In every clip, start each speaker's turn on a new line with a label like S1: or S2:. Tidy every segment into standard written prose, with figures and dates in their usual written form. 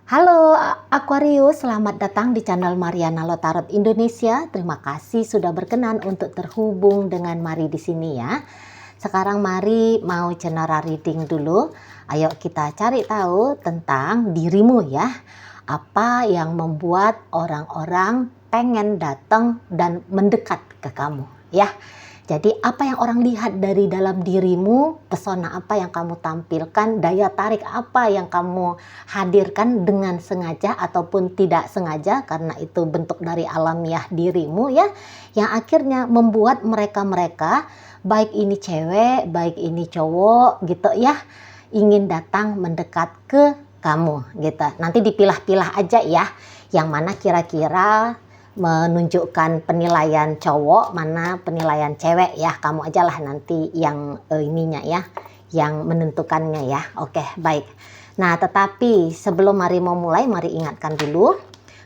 S1: Halo Aquarius, selamat datang di channel Mariana Lotarot Indonesia. Terima kasih sudah berkenan untuk terhubung dengan Mari di sini ya. Sekarang Mari mau general reading dulu. Ayo kita cari tahu tentang dirimu ya. Apa yang membuat orang-orang pengen datang dan mendekat ke kamu ya. Jadi apa yang orang lihat dari dalam dirimu, pesona apa yang kamu tampilkan, daya tarik apa yang kamu hadirkan dengan sengaja ataupun tidak sengaja, karena itu bentuk dari alamiah dirimu ya, yang akhirnya membuat mereka-mereka, baik ini cewek, baik ini cowok gitu ya, ingin datang mendekat ke kamu gitu. Nanti dipilah-pilah aja ya, yang mana kira-kira menunjukkan penilaian cowok, mana penilaian cewek ya. Kamu aja lah nanti yang ininya ya, yang menentukannya ya. Oke, baik. Nah, tetapi sebelum Mari mau mulai, Mari ingatkan dulu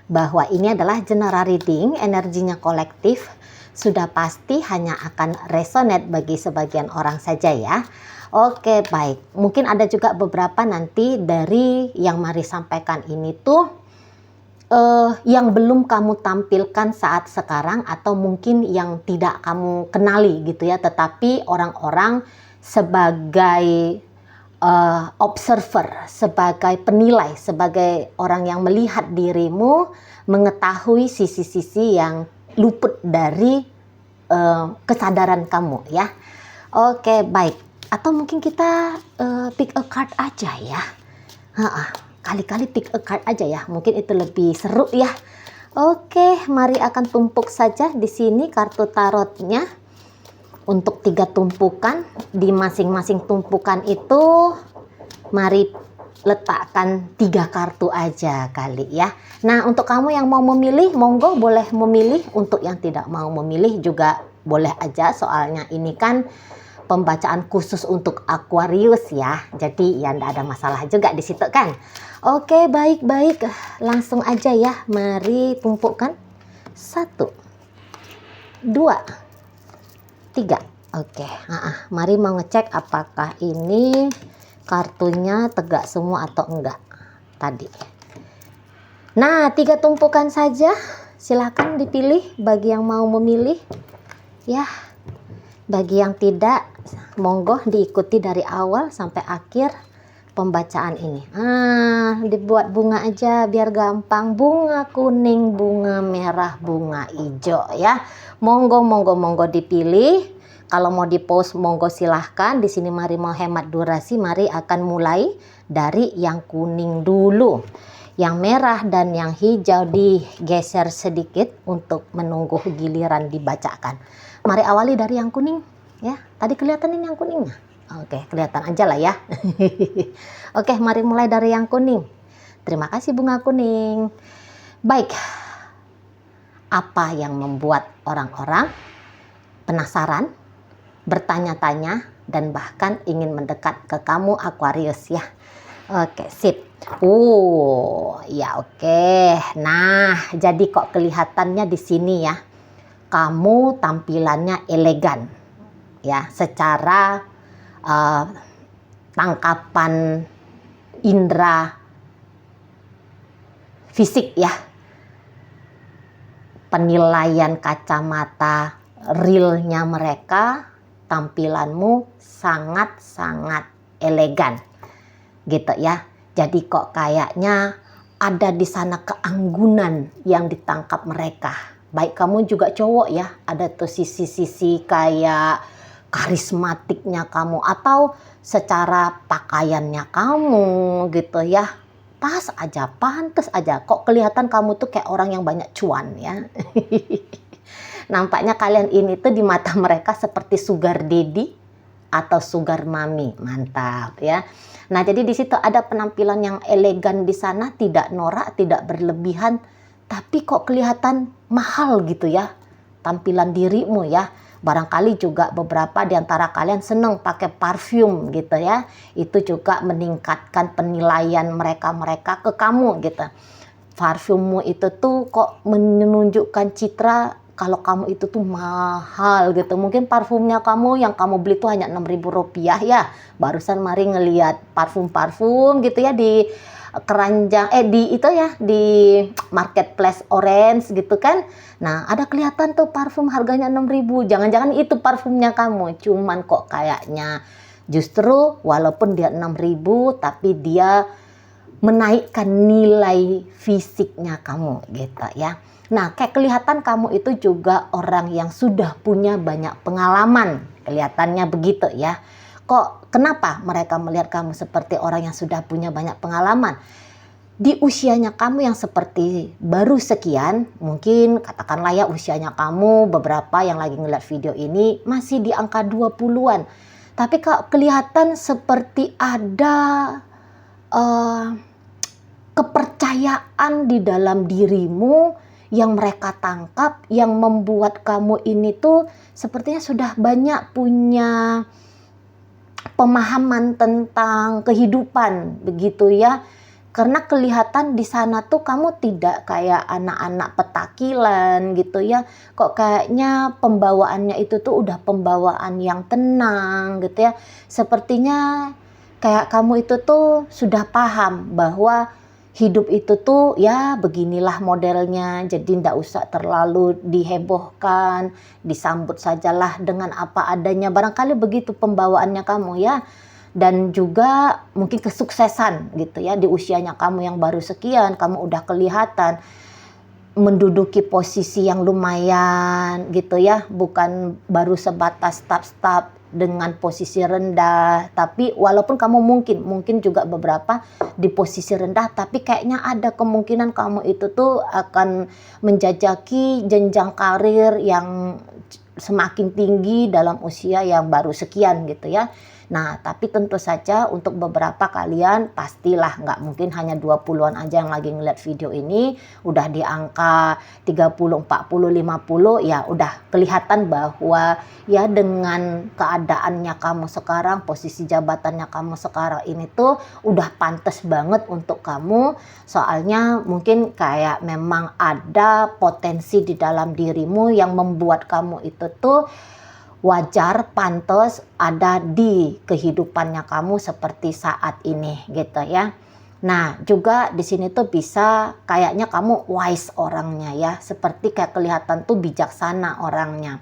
S1: bahwa ini adalah general reading, energinya kolektif, sudah pasti hanya akan resonate bagi sebagian orang saja ya. Oke, baik. Mungkin ada juga beberapa nanti dari yang Mari sampaikan ini tuh yang belum kamu tampilkan saat sekarang, atau mungkin yang tidak kamu kenali gitu ya, tetapi orang-orang sebagai observer, sebagai penilai, sebagai orang yang melihat dirimu, mengetahui sisi-sisi yang luput dari kesadaran kamu ya. Oke, baik. Atau mungkin kita pick a card aja ya. Kali-kali pick a card aja ya, mungkin itu lebih seru ya. Oke, Mari akan tumpuk saja di sini kartu tarotnya untuk 3 tumpukan. Di masing-masing tumpukan itu Mari letakkan 3 kartu aja kali ya. Nah, untuk kamu yang mau memilih, monggo boleh memilih. Untuk yang tidak mau memilih juga boleh aja, soalnya ini kan pembacaan khusus untuk Aquarius ya. Jadi ya enggak ada masalah juga di situ kan. Oke, baik-baik. Langsung aja ya. Mari tumpukkan. 1, 2, 3. Oke. Mari mau ngecek apakah ini kartunya tegak semua atau enggak tadi. Nah, 3 tumpukan saja. Silakan dipilih bagi yang mau memilih. Ya. Bagi yang tidak, monggo diikuti dari awal sampai akhir pembacaan ini. Dibuat bunga aja biar gampang. Bunga kuning, bunga merah, bunga hijau ya. Monggo dipilih. Kalau mau di-post monggo silahkan. Di sini Mari mau hemat durasi, Mari akan mulai dari yang kuning dulu. Yang merah dan yang hijau digeser sedikit untuk menunggu giliran dibacakan. Mari awali dari yang kuning ya. Tadi kelihatan ini yang kuningnya. Oke, kelihatan aja lah ya. Oke, mari mulai dari yang kuning. Terima kasih bunga kuning. Baik. Apa yang membuat orang-orang penasaran, bertanya-tanya, dan bahkan ingin mendekat ke kamu Aquarius ya. Oke, sip. Ya oke. Nah, jadi kok kelihatannya di sini ya, kamu tampilannya elegan ya, secara tangkapan indera fisik ya, penilaian kacamata realnya mereka, tampilanmu sangat-sangat elegan gitu ya. Jadi kok kayaknya ada di sana keanggunan yang ditangkap mereka. Baik kamu juga cowok ya, ada tuh sisi-sisi kayak karismatiknya kamu, atau secara pakaiannya kamu gitu ya. Pas aja, pantas aja. Kok kelihatan kamu tuh kayak orang yang banyak cuan ya. Nampaknya kalian ini tuh di mata mereka seperti sugar daddy atau sugar mommy. Mantap ya. Nah, jadi di situ ada penampilan yang elegan di sana, tidak norak, tidak berlebihan, tapi kok kelihatan mahal gitu ya tampilan dirimu ya. Barangkali juga beberapa di antara kalian senang pakai parfum gitu ya. Itu juga meningkatkan penilaian mereka ke kamu gitu. Parfummu itu tuh kok menunjukkan citra kalau kamu itu tuh mahal gitu. Mungkin parfumnya kamu yang kamu beli tuh hanya Rp6.000 ya. Barusan Mari ngeliat parfum-parfum gitu ya di keranjang di itu ya, di marketplace orange gitu kan. Nah, ada kelihatan tuh parfum harganya 6.000. Jangan-jangan itu parfumnya kamu, cuman kok kayaknya justru walaupun dia 6.000 tapi dia menaikkan nilai fisiknya kamu gitu ya. Nah, kayak kelihatan kamu itu juga orang yang sudah punya banyak pengalaman, kelihatannya begitu ya. Kenapa mereka melihat kamu seperti orang yang sudah punya banyak pengalaman? Di usianya kamu yang seperti baru sekian, mungkin katakanlah ya usianya kamu, beberapa yang lagi ngeliat video ini masih di angka 20-an. Tapi kelihatan seperti ada kepercayaan di dalam dirimu yang mereka tangkap, yang membuat kamu ini tuh sepertinya sudah banyak punya pemahaman tentang kehidupan begitu ya. Karena kelihatan di sana tuh kamu tidak kayak anak-anak petakilan gitu ya. Kok kayaknya pembawaannya itu tuh udah pembawaan yang tenang gitu ya. Sepertinya kayak kamu itu tuh sudah paham bahwa hidup itu tuh ya beginilah modelnya, jadi ndak usah terlalu dihebohkan, disambut sajalah dengan apa adanya, barangkali begitu pembawaannya kamu ya. Dan juga mungkin kesuksesan gitu ya, di usianya kamu yang baru sekian, kamu udah kelihatan menduduki posisi yang lumayan gitu ya, bukan baru sebatas staf-staf dengan posisi rendah. Tapi walaupun kamu mungkin juga beberapa di posisi rendah, tapi kayaknya ada kemungkinan kamu itu tuh akan menjajaki jenjang karir yang semakin tinggi dalam usia yang baru sekian gitu ya. Nah, tapi tentu saja untuk beberapa kalian pastilah nggak mungkin hanya 20-an aja yang lagi ngeliat video ini, udah di angka 30, 40, 50 ya udah kelihatan bahwa ya dengan keadaannya kamu sekarang, posisi jabatannya kamu sekarang ini tuh udah pantas banget untuk kamu. Soalnya mungkin kayak memang ada potensi di dalam dirimu yang membuat kamu itu tuh wajar, pantas ada di kehidupannya kamu seperti saat ini gitu ya. Nah, juga di sini tuh bisa kayaknya kamu wise orangnya ya, seperti kayak kelihatan tuh bijaksana orangnya.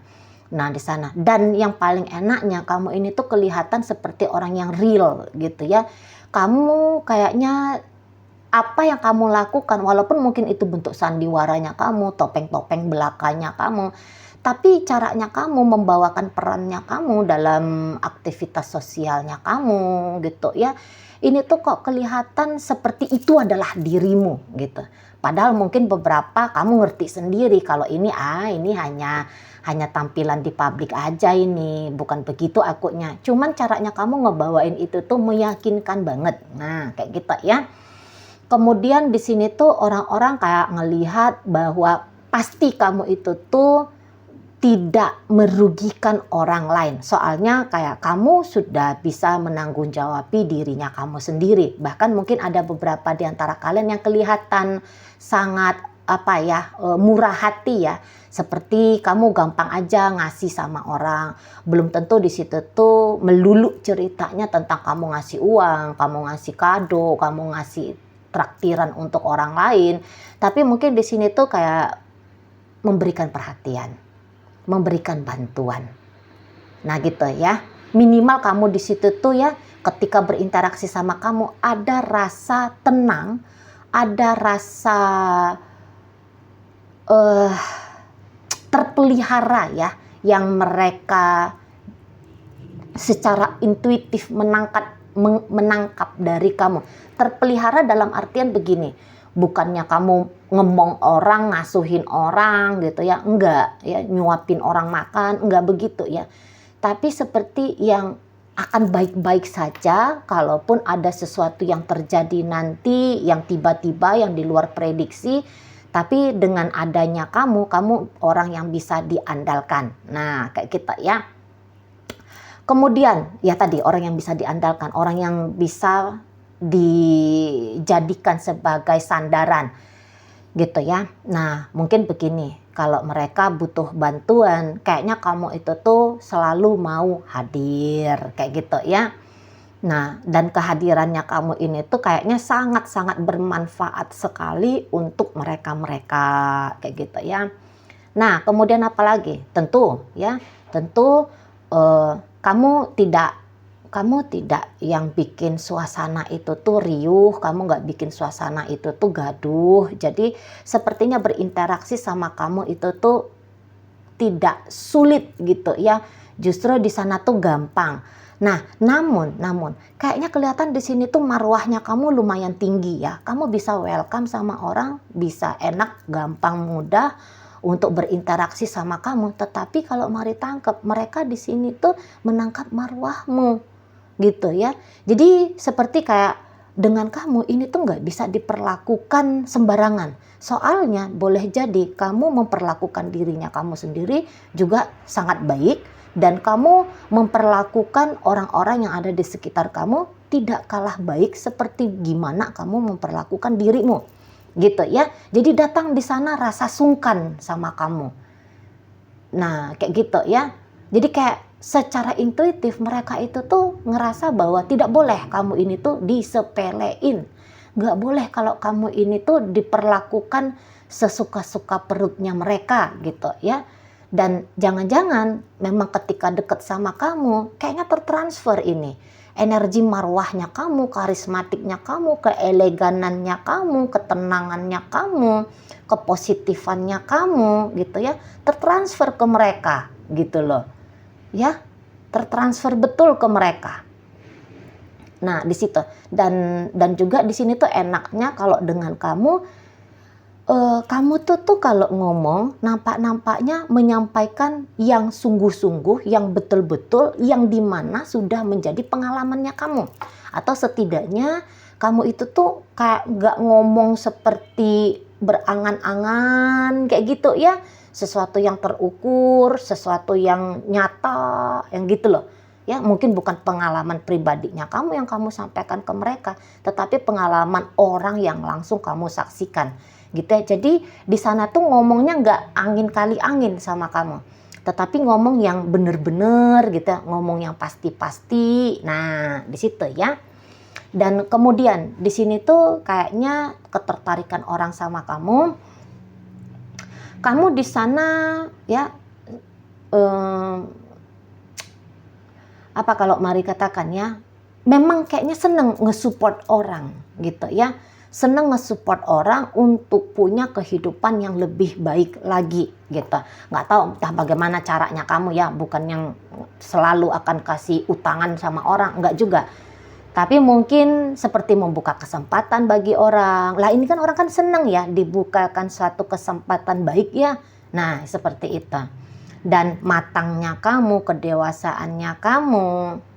S1: Nah, di sana. Dan yang paling enaknya kamu ini tuh kelihatan seperti orang yang real gitu ya. Kamu kayaknya apa yang kamu lakukan, walaupun mungkin itu bentuk sandiwaranya kamu, topeng-topeng belakangnya kamu, tapi caranya kamu membawakan perannya kamu dalam aktivitas sosialnya kamu gitu ya. Ini tuh kok kelihatan seperti itu adalah dirimu gitu. Padahal mungkin beberapa kamu ngerti sendiri kalau ini hanya tampilan di publik aja, ini bukan begitu akunya. Cuman caranya kamu ngebawain itu tuh meyakinkan banget. Nah, kayak gitu ya. Kemudian di sini tuh orang-orang kayak ngelihat bahwa pasti kamu itu tuh tidak merugikan orang lain. Soalnya kayak kamu sudah bisa menanggung-jawabi dirinya kamu sendiri. Bahkan mungkin ada beberapa di antara kalian yang kelihatan sangat murah hati ya. Seperti kamu gampang aja ngasih sama orang. Belum tentu di situ tuh melulu ceritanya tentang kamu ngasih uang, kamu ngasih kado, kamu ngasih traktiran untuk orang lain. Tapi mungkin di sini tuh kayak memberikan perhatian, memberikan bantuan. Nah gitu ya. Minimal kamu di situ tuh ya, ketika berinteraksi sama kamu ada rasa tenang, ada rasa terpelihara ya, yang mereka secara intuitif menangkap dari kamu. Terpelihara dalam artian begini, bukannya kamu ngemong orang, ngasuhin orang gitu ya, enggak ya, nyuapin orang makan, enggak begitu ya. Tapi seperti yang akan baik-baik saja kalaupun ada sesuatu yang terjadi nanti yang tiba-tiba yang di luar prediksi, tapi dengan adanya kamu orang yang bisa diandalkan. Nah, kayak kita ya. Kemudian ya tadi orang yang bisa diandalkan, orang yang bisa dijadikan sebagai sandaran gitu ya. Nah mungkin begini, kalau mereka butuh bantuan kayaknya kamu itu tuh selalu mau hadir kayak gitu ya. Nah, dan kehadirannya kamu ini tuh kayaknya sangat-sangat bermanfaat sekali untuk mereka-mereka, kayak gitu ya. Nah, kemudian apa lagi? Tentu ya, tentu kamu tidak yang bikin suasana itu tuh riuh, kamu nggak bikin suasana itu tuh gaduh. Jadi sepertinya berinteraksi sama kamu itu tuh tidak sulit gitu ya. Justru di sana tuh gampang. Nah, namun kayaknya kelihatan di sini tuh marwahnya kamu lumayan tinggi ya. Kamu bisa welcome sama orang, bisa enak, gampang, mudah untuk berinteraksi sama kamu. Tetapi kalau mari tangkap, mereka di sini tuh menangkap marwahmu gitu ya. Jadi seperti kayak dengan kamu ini tuh nggak bisa diperlakukan sembarangan. Soalnya boleh jadi kamu memperlakukan dirinya kamu sendiri juga sangat baik, dan kamu memperlakukan orang-orang yang ada di sekitar kamu tidak kalah baik seperti gimana kamu memperlakukan dirimu. Gitu ya. Jadi datang di sana rasa sungkan sama kamu. Nah, kayak gitu ya. Jadi kayak secara intuitif mereka itu tuh ngerasa bahwa tidak boleh kamu ini tuh disepelein. Nggak boleh kalau kamu ini tuh diperlakukan sesuka-suka perutnya mereka gitu ya. Dan jangan-jangan memang ketika deket sama kamu kayaknya tertransfer ini. Energi marwahnya kamu, karismatiknya kamu, keeleganannya kamu, ketenangannya kamu, kepositifannya kamu gitu ya. Tertransfer ke mereka gitu loh. Ya, tertransfer betul ke mereka. Nah, di situ dan juga di sini tuh enaknya kalau dengan kamu tuh kalau ngomong nampaknya menyampaikan yang sungguh-sungguh, yang betul-betul, yang dimana sudah menjadi pengalamannya kamu. Atau setidaknya kamu itu tuh kayak nggak ngomong seperti berangan-angan kayak gitu ya. Sesuatu yang terukur, sesuatu yang nyata, yang gitu loh. Ya, mungkin bukan pengalaman pribadinya kamu yang kamu sampaikan ke mereka, tetapi pengalaman orang yang langsung kamu saksikan. Gitu ya. Jadi di sana tuh ngomongnya nggak angin kali angin sama kamu, tetapi ngomong yang bener-bener gitu ya, ngomong yang pasti-pasti. Nah, di situ ya. Dan kemudian di sini tuh kayaknya ketertarikan orang sama kamu. Kamu di sana ya apa kalau mari katakan ya, memang kayaknya seneng nge-support orang gitu ya. Seneng nge-support orang untuk punya kehidupan yang lebih baik lagi gitu. Nggak tahu entah bagaimana caranya kamu ya, bukan yang selalu akan kasih utangan sama orang, nggak juga. Tapi mungkin seperti membuka kesempatan bagi orang. Lah ini kan orang kan seneng ya dibukakan suatu kesempatan baik ya. Nah, seperti itu. Dan matangnya kamu, kedewasaannya kamu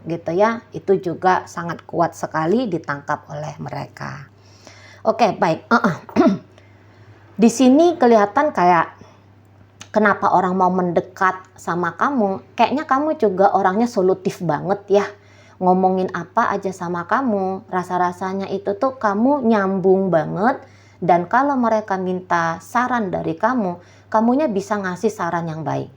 S1: gitu ya, itu juga sangat kuat sekali ditangkap oleh mereka. Oke, baik. Di sini kelihatan kayak kenapa orang mau mendekat sama kamu, kayaknya kamu juga orangnya solutif banget ya. Ngomongin apa aja sama kamu, rasa-rasanya itu tuh kamu nyambung banget. Dan kalau mereka minta saran dari kamu, kamunya bisa ngasih saran yang baik.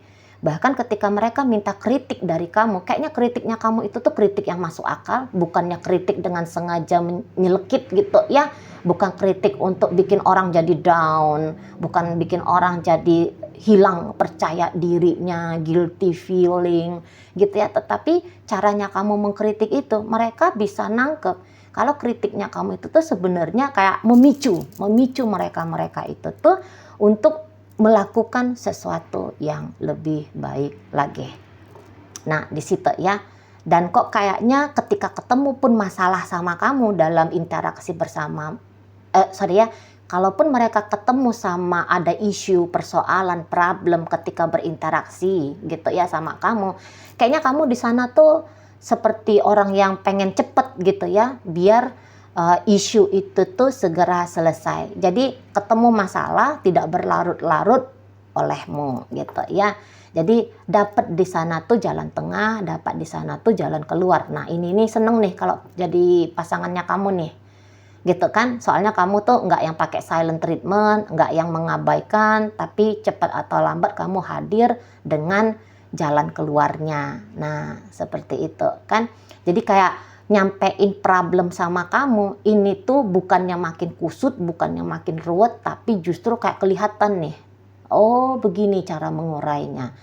S1: Bahkan ketika mereka minta kritik dari kamu, kayaknya kritiknya kamu itu tuh kritik yang masuk akal, bukannya kritik dengan sengaja menyelekit gitu ya. Bukan kritik untuk bikin orang jadi down, bukan bikin orang jadi hilang percaya dirinya, guilty feeling gitu ya. Tetapi caranya kamu mengkritik itu, mereka bisa nangkep kalau kritiknya kamu itu tuh sebenarnya kayak memicu mereka itu tuh untuk melakukan sesuatu yang lebih baik lagi. Nah, di situ ya. Dan kok kayaknya ketika ketemu pun masalah sama kamu dalam interaksi bersama, kalaupun mereka ketemu sama ada isu, persoalan, problem ketika berinteraksi gitu ya sama kamu, kayaknya kamu di sana tuh seperti orang yang pengen cepet gitu ya, biar isu itu tuh segera selesai. Jadi ketemu masalah tidak berlarut-larut olehmu gitu ya. Jadi dapat di sana tuh jalan tengah, dapat di sana tuh jalan keluar. Nah, ini nih seneng nih kalau jadi pasangannya kamu nih. Gitu kan? Soalnya kamu tuh nggak yang pakai silent treatment, nggak yang mengabaikan, tapi cepat atau lambat kamu hadir dengan jalan keluarnya. Nah, seperti itu kan. Jadi kayak nyampein problem sama kamu, ini tuh bukannya makin kusut, bukannya makin ruwet, tapi justru kayak kelihatan nih, oh begini cara mengurainya.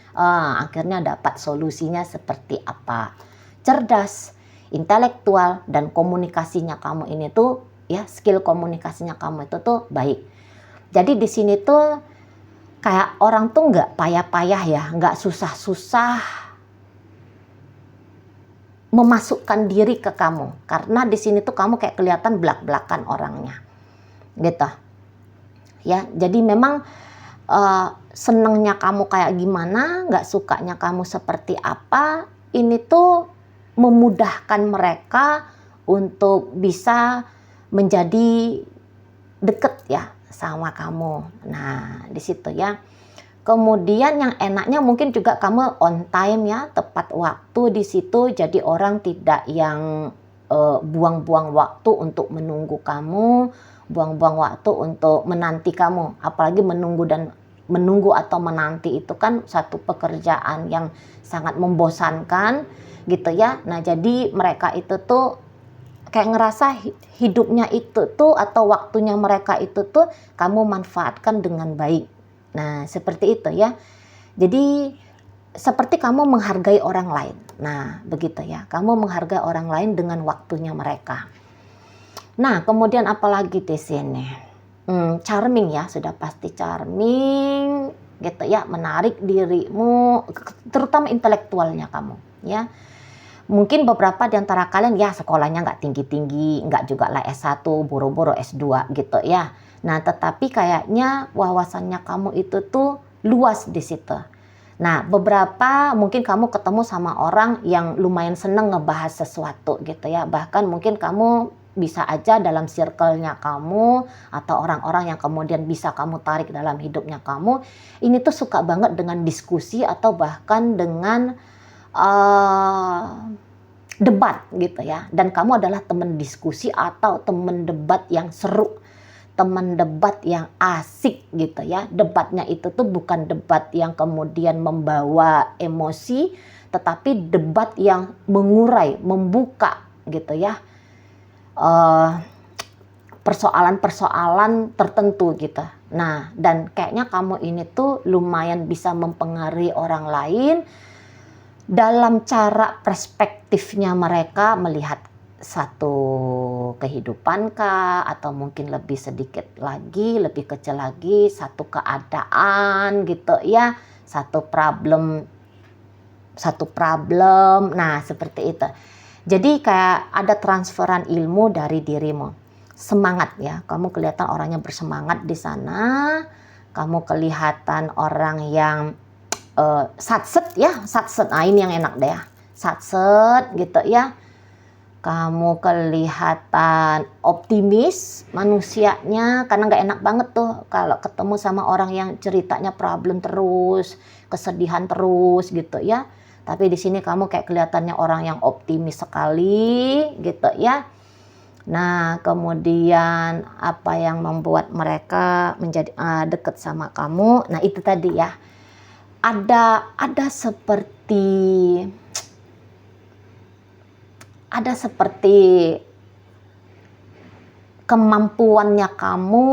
S1: Akhirnya dapat solusinya seperti apa. Cerdas, intelektual, dan komunikasinya kamu ini tuh ya, skill komunikasinya kamu itu tuh baik. Jadi di sini tuh kayak orang tuh nggak payah-payah ya, nggak susah-susah memasukkan diri ke kamu, karena di sini tuh kamu kayak kelihatan belak-belakan orangnya, gitu. Ya, jadi memang senengnya kamu kayak gimana, nggak sukanya kamu seperti apa, ini tuh memudahkan mereka untuk bisa menjadi deket ya sama kamu. Nah, di situ ya. Kemudian yang enaknya mungkin juga kamu on time ya, tepat waktu di situ. Jadi orang tidak yang buang-buang waktu untuk menunggu kamu, buang-buang waktu untuk menanti kamu. Apalagi menunggu atau menanti itu kan satu pekerjaan yang sangat membosankan gitu ya. Nah, jadi mereka itu tuh kayak ngerasa hidupnya itu tuh atau waktunya mereka itu tuh kamu manfaatkan dengan baik. Nah, seperti itu ya. Jadi seperti kamu menghargai orang lain. Nah, begitu ya. Kamu menghargai orang lain dengan waktunya mereka. Nah, kemudian apalagi di sini? Charming ya, sudah pasti charming gitu ya, menarik dirimu, terutama intelektualnya kamu ya. Mungkin beberapa di antara kalian ya sekolahnya nggak tinggi-tinggi, nggak juga lah S1, boro-boro S2 gitu ya. Nah, tetapi kayaknya wawasannya kamu itu tuh luas di situ. Nah, beberapa mungkin kamu ketemu sama orang yang lumayan seneng ngebahas sesuatu gitu ya. Bahkan mungkin kamu bisa aja dalam circle-nya kamu atau orang-orang yang kemudian bisa kamu tarik dalam hidupnya kamu, ini tuh suka banget dengan diskusi atau bahkan dengan debat gitu ya. Dan kamu adalah teman diskusi atau teman debat yang seru, teman debat yang asik gitu ya. Debatnya itu tuh bukan debat yang kemudian membawa emosi, tetapi debat yang mengurai, membuka gitu ya, persoalan-persoalan tertentu gitu. Nah, dan kayaknya kamu ini tuh lumayan bisa mempengaruhi orang lain dalam cara perspektifnya mereka melihat satu kehidupan kah, atau mungkin lebih sedikit lagi, lebih kecil lagi, satu keadaan gitu ya, satu problem. Nah, seperti itu. Jadi kayak ada transferan ilmu dari dirimu. Semangat ya, kamu kelihatan orangnya bersemangat di sana. Kamu kelihatan orang yang satset ya, satset. Nah, ini yang enak deh ya, satset gitu ya. Kamu kelihatan optimis manusianya, karena nggak enak banget tuh kalau ketemu sama orang yang ceritanya problem terus, kesedihan terus gitu ya. Tapi di sini kamu kayak kelihatannya orang yang optimis sekali gitu ya. Nah, kemudian apa yang membuat mereka menjadi dekat sama kamu? Nah, itu tadi ya. Ada seperti kemampuannya kamu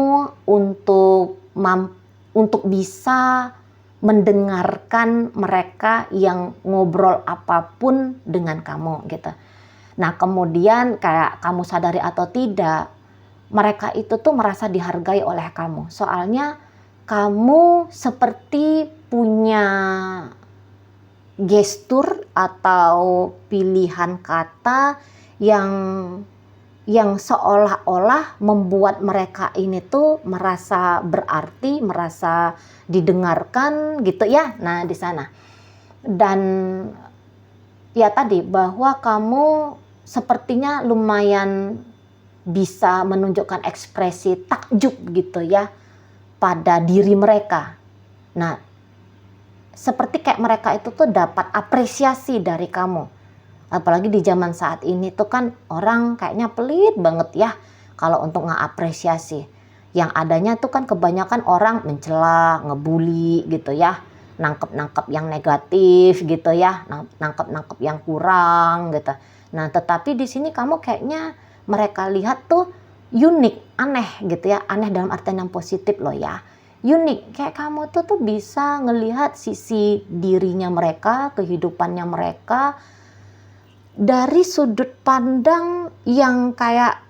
S1: untuk bisa mendengarkan mereka yang ngobrol apapun dengan kamu gitu. Nah, kemudian kayak kamu sadari atau tidak, mereka itu tuh merasa dihargai oleh kamu. Soalnya kamu seperti punya gestur atau pilihan kata yang seolah-olah membuat mereka ini tuh merasa berarti, merasa didengarkan gitu ya. Nah, di sana. Dan ya tadi bahwa kamu sepertinya lumayan bisa menunjukkan ekspresi takjub gitu ya pada diri mereka. Nah, seperti kayak mereka itu tuh dapat apresiasi dari kamu. Apalagi di zaman saat ini tuh kan orang kayaknya pelit banget ya kalau untuk ngapresiasi. Yang adanya tuh kan kebanyakan orang mencela, ngebully gitu ya. Nangkep yang negatif gitu ya, nangkep yang kurang gitu. Nah, tetapi di sini kamu kayaknya mereka lihat tuh unik, aneh gitu ya. Aneh dalam artian yang positif loh ya. Unik, kayak kamu tuh bisa ngelihat sisi dirinya mereka, kehidupannya mereka dari sudut pandang yang kayak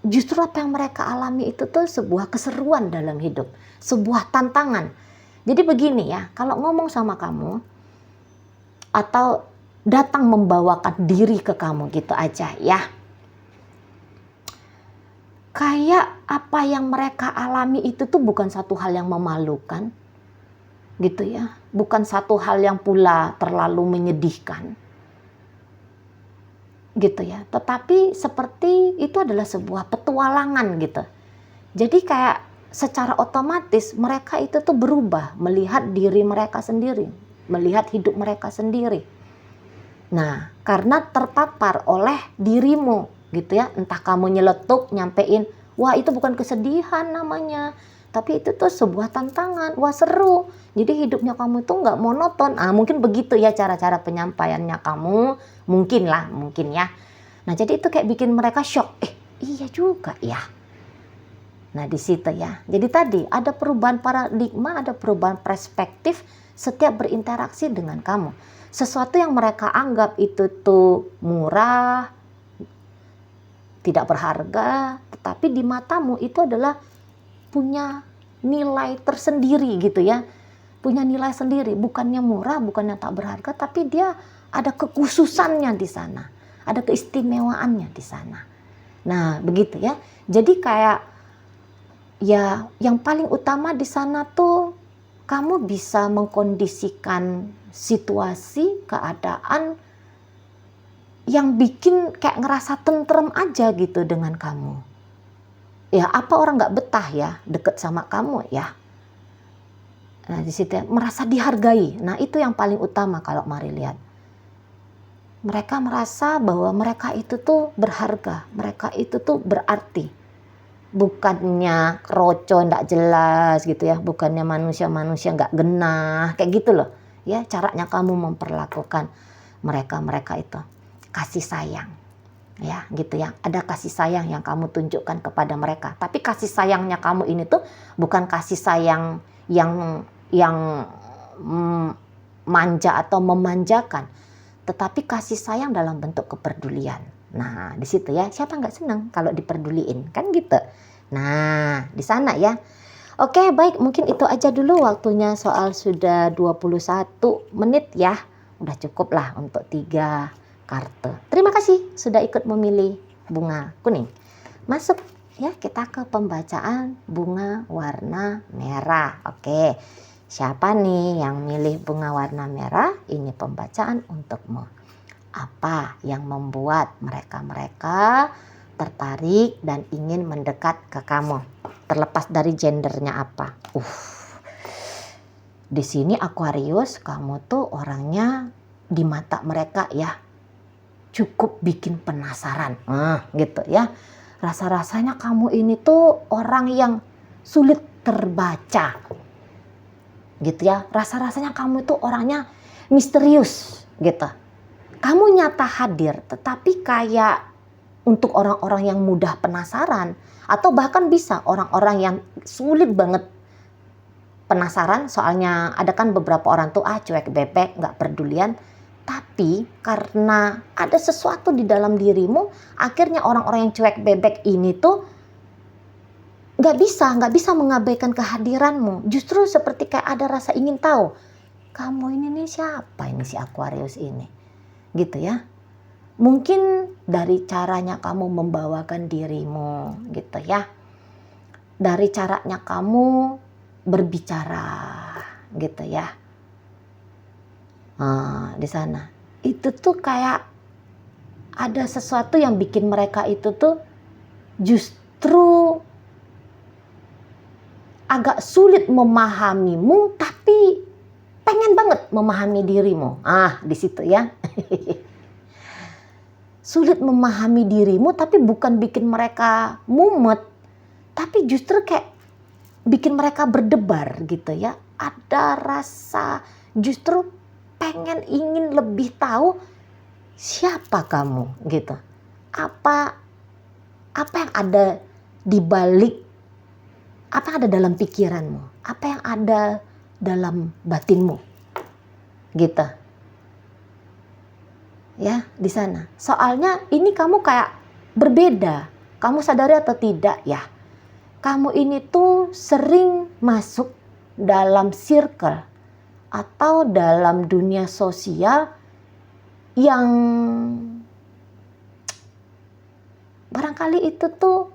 S1: justru apa yang mereka alami itu tuh sebuah keseruan dalam hidup, sebuah tantangan. Jadi begini ya, kalau ngomong sama kamu atau datang membawakan diri ke kamu gitu aja ya. Kayak apa yang mereka alami itu tuh bukan satu hal yang memalukan gitu ya. Bukan satu hal yang pula terlalu menyedihkan gitu ya, tetapi seperti itu adalah sebuah petualangan gitu. Jadi kayak secara otomatis mereka itu tuh berubah, melihat diri mereka sendiri, melihat hidup mereka sendiri. Nah, karena terpapar oleh dirimu gitu ya, entah kamu nyeletuk nyampein, wah itu bukan kesedihan namanya, tapi itu tuh sebuah tantangan, wah seru. Jadi hidupnya kamu itu nggak monoton. Mungkin begitu ya cara-cara penyampaiannya kamu, mungkin ya. Nah jadi itu kayak bikin mereka shock. Iya juga ya. Nah di situ ya. Jadi tadi ada perubahan paradigma, ada perubahan perspektif setiap berinteraksi dengan kamu. Sesuatu yang mereka anggap itu tuh murah, tidak berharga, tetapi di matamu itu adalah punya nilai tersendiri gitu ya. Punya nilai sendiri, bukannya murah, bukannya tak berharga, tapi dia ada kekhususannya di sana. Ada keistimewaannya di sana. Nah, begitu ya. Jadi kayak ya yang paling utama di sana tuh kamu bisa mengkondisikan situasi, keadaan yang bikin kayak ngerasa tentrem aja gitu dengan kamu. Ya, apa orang nggak betah ya deket sama kamu ya? Nah, di situ merasa dihargai. Nah, itu yang paling utama kalau mari lihat. Mereka merasa bahwa mereka itu tuh berharga, mereka itu tuh berarti. Bukannya kroco nggak jelas gitu ya, bukannya manusia-manusia nggak genah, kayak gitu loh. Ya, caranya kamu memperlakukan mereka itu. Kasih sayang. Ya, gitu ya. Ada kasih sayang yang kamu tunjukkan kepada mereka. Tapi kasih sayangnya kamu ini tuh bukan kasih sayang yang manja atau memanjakan, tetapi kasih sayang dalam bentuk kepedulian. Nah, di situ ya, siapa nggak senang kalau diperduliin, kan gitu. Nah, di sana ya. Oke, baik, mungkin itu aja dulu waktunya, soal sudah 21 menit ya. Udah cukup lah untuk 3 kartu. Terima kasih sudah ikut memilih bunga kuning. Masuk ya, kita ke pembacaan bunga warna merah. Oke. Siapa nih yang milih bunga warna merah? Ini pembacaan untukmu. Apa yang membuat mereka tertarik dan ingin mendekat ke kamu? Terlepas dari gendernya apa. Di sini Aquarius, kamu tuh orangnya di mata mereka ya cukup bikin penasaran. Gitu ya. Rasa-rasanya kamu ini tuh orang yang sulit terbaca. Gitu ya, rasa-rasanya kamu itu orangnya misterius gitu. Kamu nyata hadir, tetapi kayak untuk orang-orang yang mudah penasaran, atau bahkan bisa orang-orang yang sulit banget penasaran, soalnya ada kan beberapa orang tuh cuek bebek, nggak pedulian. Tapi karena ada sesuatu di dalam dirimu, akhirnya orang-orang yang cuek bebek ini tuh nggak bisa mengabaikan kehadiranmu. Justru seperti kayak ada rasa ingin tahu, kamu ini nih siapa ini si Aquarius ini, gitu ya. Mungkin dari caranya kamu membawakan dirimu, gitu ya. Dari caranya kamu berbicara, gitu ya. Di sana itu tuh kayak ada sesuatu yang bikin mereka itu tuh justru agak sulit memahamimu, tapi pengen banget memahami dirimu. Di situ ya. Sulit memahami dirimu, tapi bukan bikin mereka mumet, tapi justru kayak bikin mereka berdebar gitu ya. Ada rasa justru pengen ingin lebih tahu siapa kamu gitu. Apa yang ada di balik, apa yang ada dalam pikiranmu, apa yang ada dalam batinmu, gitu. Ya, di sana. Soalnya ini kamu kayak berbeda. Kamu sadari atau tidak ya? Kamu ini tuh sering masuk dalam circle atau dalam dunia sosial yang barangkali itu tuh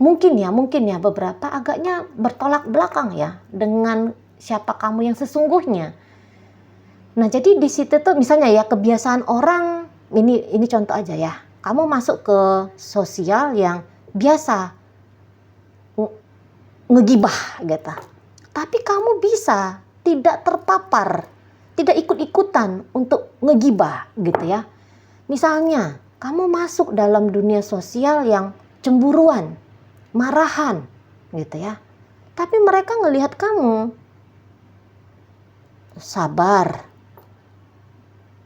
S1: mungkin ya beberapa agaknya bertolak belakang ya dengan siapa kamu yang sesungguhnya. Nah, jadi di situ tuh misalnya ya kebiasaan orang, ini contoh aja ya. Kamu masuk ke sosial yang biasa ngegibah gitu. Tapi kamu bisa tidak terpapar, tidak ikut-ikutan untuk ngegibah gitu ya. Misalnya, kamu masuk dalam dunia sosial yang cemburuan, marahan gitu ya. Tapi mereka ngelihat kamu sabar,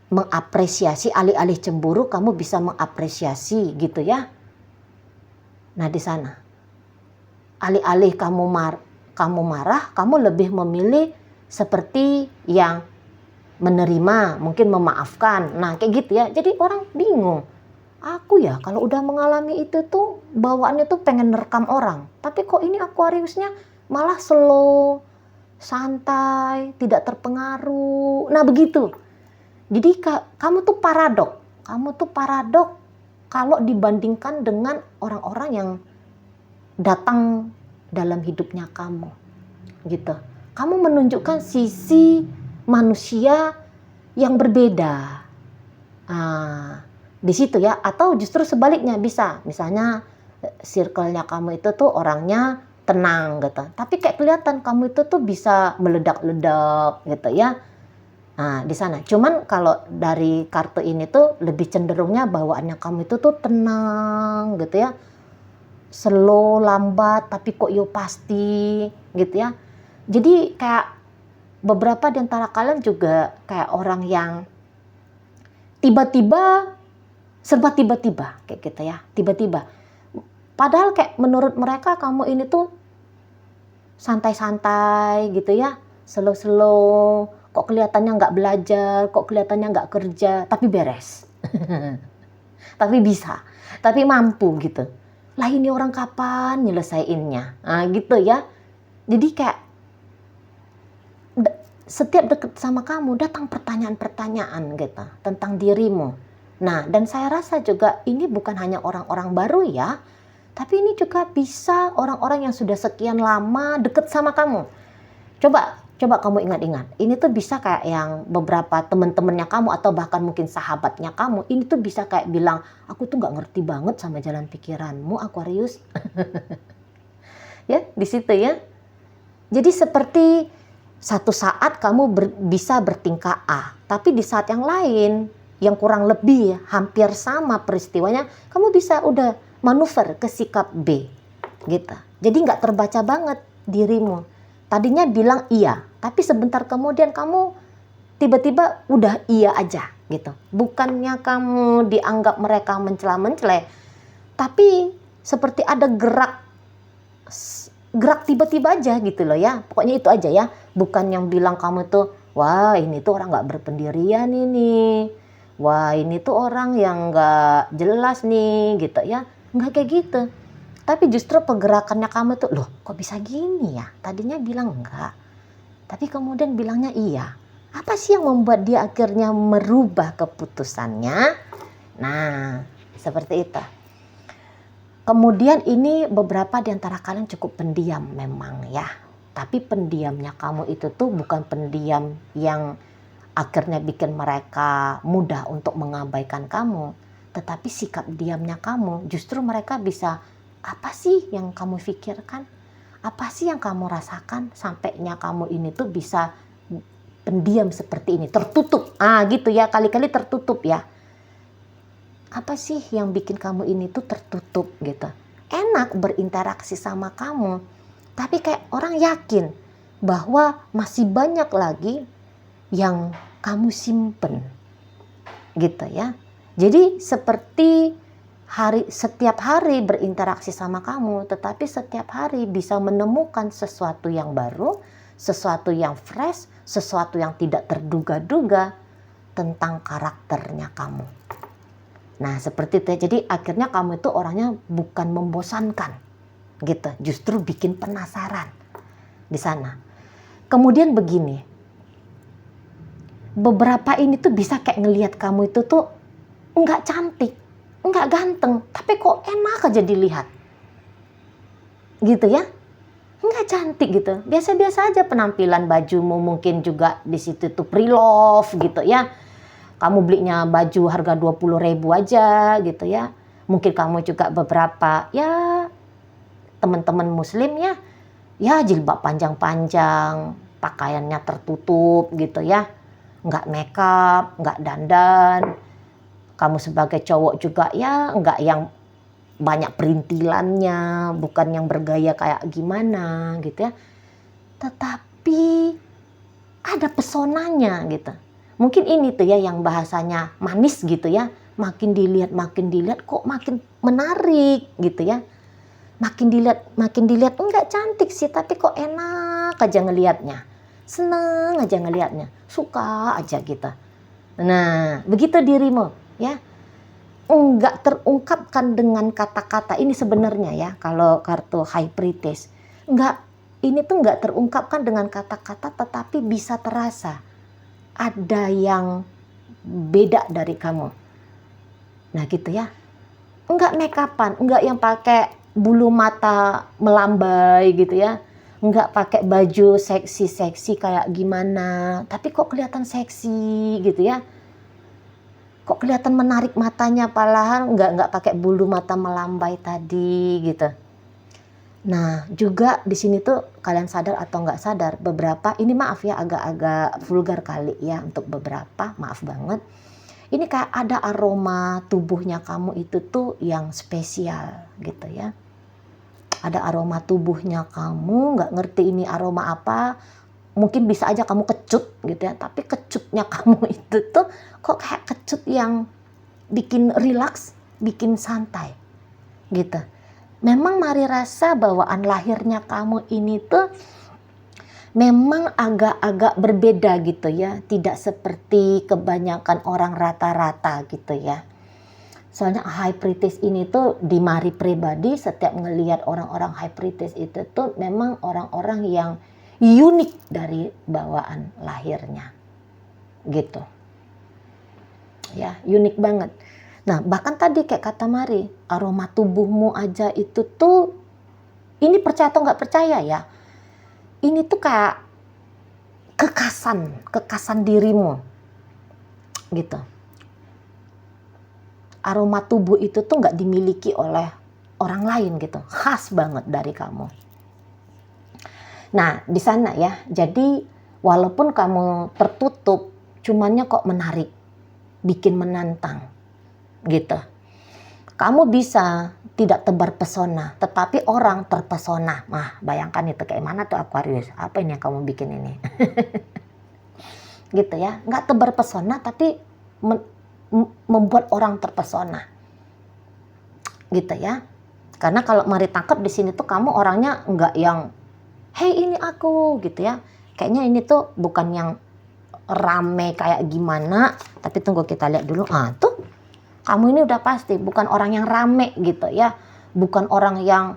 S1: mengapresiasi, alih-alih cemburu kamu bisa mengapresiasi gitu ya. Nah, di sana alih-alih kamu marah, kamu lebih memilih seperti yang menerima, mungkin memaafkan. Nah, kayak gitu ya. Jadi orang bingung. Aku ya kalau udah mengalami itu tuh bawaannya tuh pengen nerekam orang. Tapi kok ini Aquariusnya malah slow, santai, tidak terpengaruh. Nah, begitu. Jadi kamu tuh paradok. Kamu tuh paradok kalau dibandingkan dengan orang-orang yang datang dalam hidupnya kamu. Gitu. Kamu menunjukkan sisi manusia yang berbeda. Di situ ya, atau justru sebaliknya bisa. Misalnya circle-nya kamu itu tuh orangnya tenang gitu. Tapi kayak kelihatan kamu itu tuh bisa meledak-ledak gitu ya. Nah, di sana. Cuman kalau dari kartu ini tuh lebih cenderungnya bawaannya kamu itu tuh tenang gitu ya. Slow, lambat, tapi kok yo pasti gitu ya. Jadi kayak beberapa di antara kalian juga kayak orang yang tiba-tiba, serba tiba-tiba kayak gitu ya. Tiba-tiba. Padahal kayak menurut mereka kamu ini tuh santai-santai gitu ya. Slow-slow. Kok kelihatannya nggak belajar, kok kelihatannya nggak kerja, tapi beres. Tapi bisa, tapi mampu gitu. Lah ini orang kapan nyelesainnya? Nah gitu ya. Jadi kayak setiap deket sama kamu datang pertanyaan-pertanyaan gitu tentang dirimu. Nah, dan saya rasa juga ini bukan hanya orang-orang baru ya, tapi ini juga bisa orang-orang yang sudah sekian lama deket sama kamu. Coba kamu ingat-ingat, ini tuh bisa kayak yang beberapa teman-temannya kamu atau bahkan mungkin sahabatnya kamu, ini tuh bisa kayak bilang, aku tuh nggak ngerti banget sama jalan pikiranmu, Aquarius. Ya, di situ ya. Jadi seperti satu saat kamu bisa bertingkah A, tapi di saat yang lain, yang kurang lebih hampir sama peristiwanya, kamu bisa udah manuver ke sikap B, gitu. Jadi nggak terbaca banget dirimu. Tadinya bilang iya, tapi sebentar kemudian kamu tiba-tiba udah iya aja gitu. Bukannya kamu dianggap mereka mencela-mencela, tapi seperti ada gerak tiba-tiba aja gitu loh ya. Pokoknya itu aja ya. Bukan yang bilang kamu tuh, wah ini tuh orang gak berpendirian ini. Wah ini tuh orang yang gak jelas nih gitu ya. Nggak kayak gitu. Tapi justru pergerakannya kamu tuh, loh kok bisa gini ya? Tadinya bilang enggak, tapi kemudian bilangnya iya. Apa sih yang membuat dia akhirnya merubah keputusannya? Nah, seperti itu. Kemudian ini beberapa di antara kalian cukup pendiam memang ya. Tapi pendiamnya kamu itu tuh bukan pendiam yang akhirnya bikin mereka mudah untuk mengabaikan kamu. Tetapi sikap diamnya kamu, justru mereka bisa, apa sih yang kamu pikirkan? Apa sih yang kamu rasakan sampainya kamu ini tuh bisa pendiam seperti ini, tertutup. Gitu ya, kali-kali tertutup ya. Apa sih yang bikin kamu ini tuh tertutup gitu? Enak berinteraksi sama kamu, tapi kayak orang yakin bahwa masih banyak lagi yang kamu simpen, gitu ya. Jadi seperti setiap hari berinteraksi sama kamu, tetapi setiap hari bisa menemukan sesuatu yang baru, sesuatu yang fresh, sesuatu yang tidak terduga-duga tentang karakternya kamu. Nah, seperti itu. Jadi akhirnya kamu itu orangnya bukan membosankan, gitu. Justru bikin penasaran di sana. Kemudian begini, beberapa ini tuh bisa kayak ngelihat kamu itu tuh nggak cantik, nggak ganteng, tapi kok enak aja dilihat, gitu ya. Nggak cantik gitu, biasa-biasa aja penampilan bajumu, mungkin juga di situ tuh pre-love gitu ya. Kamu belinya baju harga 20.000 aja gitu ya. Mungkin kamu juga beberapa ya teman-teman muslim ya jilbab panjang-panjang, pakaiannya tertutup gitu ya. Nggak makeup, nggak dandan. Kamu sebagai cowok juga ya nggak yang banyak perintilannya, bukan yang bergaya kayak gimana gitu ya. Tetapi ada pesonanya gitu. Mungkin ini tuh ya yang bahasanya manis gitu ya. Makin dilihat kok makin menarik gitu ya. Makin dilihat enggak cantik sih, tapi kok enak aja ngelihatnya. Seneng aja ngelihatnya, suka aja gitu. Nah, begitu dirimu ya. Enggak terungkapkan dengan kata-kata ini sebenarnya ya, kalau kartu High Priestess. Ini tuh enggak terungkapkan dengan kata-kata, tetapi bisa terasa ada yang beda dari kamu. Nah gitu ya. Enggak make upan, enggak yang pakai bulu mata melambai gitu ya. Enggak pakai baju seksi-seksi kayak gimana, tapi kok kelihatan seksi gitu ya. Kok kelihatan menarik matanya, padahal enggak pakai bulu mata melambai tadi gitu. Nah, juga di sini tuh kalian sadar atau nggak sadar, beberapa, ini maaf ya agak-agak vulgar kali ya untuk beberapa, maaf banget. Ini kayak ada aroma tubuhnya kamu itu tuh yang spesial gitu ya. Ada aroma tubuhnya kamu, nggak ngerti ini aroma apa, mungkin bisa aja kamu kecut gitu ya, tapi kecutnya kamu itu tuh kok kayak kecut yang bikin rileks, bikin santai gitu. Memang mari rasa bawaan lahirnya kamu ini tuh memang agak-agak berbeda gitu ya. Tidak seperti kebanyakan orang rata-rata gitu ya. Soalnya High Priestess ini tuh di mari pribadi, setiap ngelihat orang-orang High Priestess itu tuh memang orang-orang yang unik dari bawaan lahirnya. Gitu. Ya, unik banget. Nah, bahkan tadi kayak kata Mari, aroma tubuhmu aja itu tuh, ini percaya atau nggak percaya ya, ini tuh kayak kekasan dirimu, gitu. Aroma tubuh itu tuh nggak dimiliki oleh orang lain gitu, khas banget dari kamu. Nah, di sana ya, jadi walaupun kamu tertutup, cumannya kok menarik, bikin menantang. Gitu. Kamu bisa tidak tebar pesona, tetapi orang terpesona. Nah, bayangkan itu kayak mana tuh Aquarius. Apa ini yang kamu bikin ini? Gitu ya. Nggak tebar pesona, tapi membuat orang terpesona. Gitu ya. Karena kalau Mari tangkap di sini tuh kamu orangnya nggak yang, hey ini aku gitu ya. Kayaknya ini tuh bukan yang rame kayak gimana. Tapi tunggu kita lihat dulu. Tuh. Kamu ini udah pasti bukan orang yang rame gitu ya. Bukan orang yang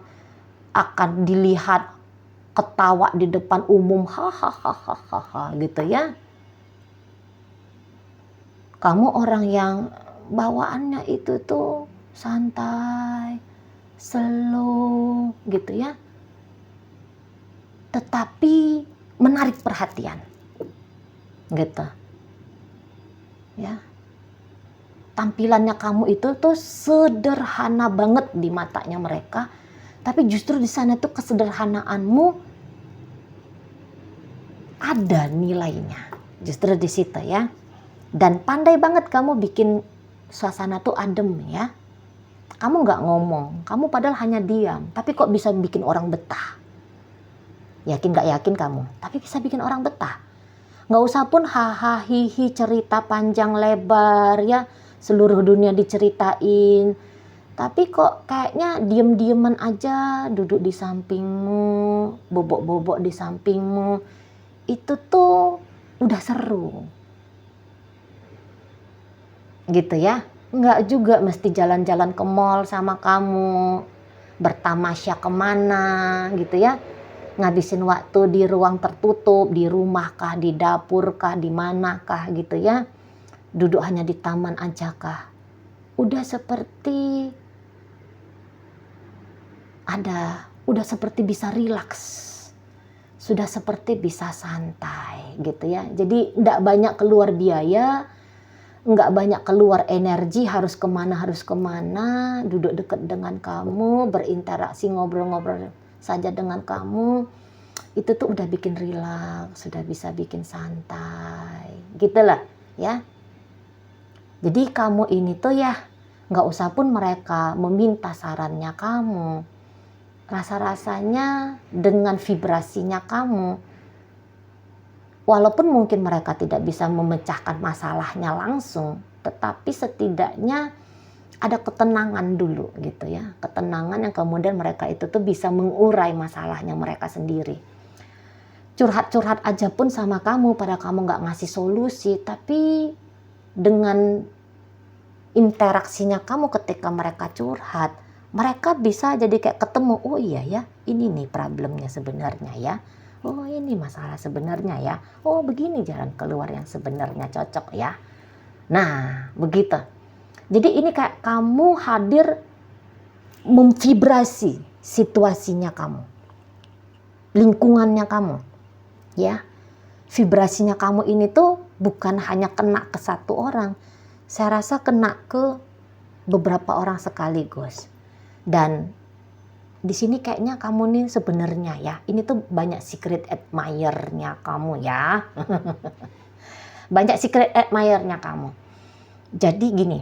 S1: akan dilihat ketawa di depan umum. Hahaha gitu ya. Kamu orang yang bawaannya itu tuh santai, slow gitu ya. Tetapi menarik perhatian. Gitu. Ya. Tampilannya kamu itu tuh sederhana banget di matanya mereka, tapi justru di sana tuh kesederhanaanmu ada nilainya, justru di situ ya. Dan pandai banget kamu bikin suasana tuh adem ya. Kamu nggak ngomong, kamu padahal hanya diam, tapi kok bisa bikin orang betah. Yakin gak yakin kamu, tapi bisa bikin orang betah. Nggak usah pun haha hihi cerita panjang lebar ya, seluruh dunia diceritain. Tapi kok kayaknya diem-dieman aja duduk di sampingmu, bobok-bobok di sampingmu. Itu tuh udah seru. Gitu ya. Nggak juga mesti jalan-jalan ke mall sama kamu, bertamasya kemana gitu ya. Ngabisin waktu di ruang tertutup, di rumah kah, di dapur kah, di mana kah gitu ya. Duduk hanya di taman aja kah. Udah seperti bisa rilaks. Sudah seperti bisa santai gitu ya. Jadi enggak banyak keluar biaya, enggak banyak keluar energi harus kemana, duduk dekat dengan kamu, berinteraksi, ngobrol-ngobrol saja dengan kamu. Itu tuh udah bikin rilaks, sudah bisa bikin santai. Gitulah ya. Jadi kamu ini tuh ya nggak usah pun mereka meminta sarannya kamu. Rasa-rasanya dengan vibrasinya kamu, walaupun mungkin mereka tidak bisa memecahkan masalahnya langsung, tetapi setidaknya ada ketenangan dulu gitu ya. Ketenangan yang kemudian mereka itu tuh bisa mengurai masalahnya mereka sendiri. Curhat-curhat aja pun sama kamu, pada kamu nggak ngasih solusi, tapi dengan interaksinya kamu ketika mereka curhat, mereka bisa jadi kayak ketemu, oh iya ya, ini nih problemnya sebenarnya ya. Oh ini masalah sebenarnya ya. Oh begini jalan keluar yang sebenarnya cocok ya. Nah begitu. Jadi ini kayak kamu hadir memvibrasi situasinya kamu. Lingkungannya kamu. Ya. Vibrasinya kamu ini tuh bukan hanya kena ke satu orang. Saya rasa kena ke beberapa orang sekaligus. Dan di sini kayaknya kamu nih sebenarnya ya, ini tuh banyak secret admirer-nya kamu ya. Banyak secret admirer-nya kamu. Jadi gini,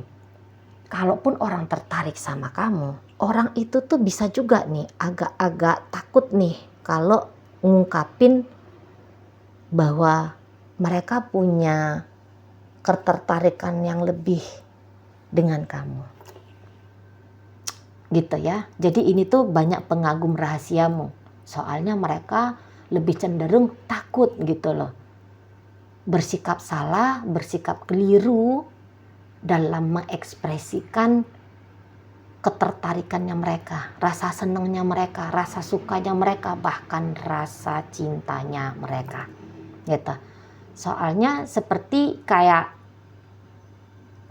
S1: kalaupun orang tertarik sama kamu, orang itu tuh bisa juga nih agak-agak takut nih kalau ngungkapin bahwa mereka punya ketertarikan yang lebih dengan kamu. Gitu ya. Jadi ini tuh banyak pengagum rahasiamu. Soalnya mereka lebih cenderung takut gitu loh. Bersikap salah, bersikap keliru dalam mengekspresikan ketertarikannya mereka, rasa senangnya mereka, rasa sukanya mereka, bahkan rasa cintanya mereka. Gitu. Soalnya seperti kayak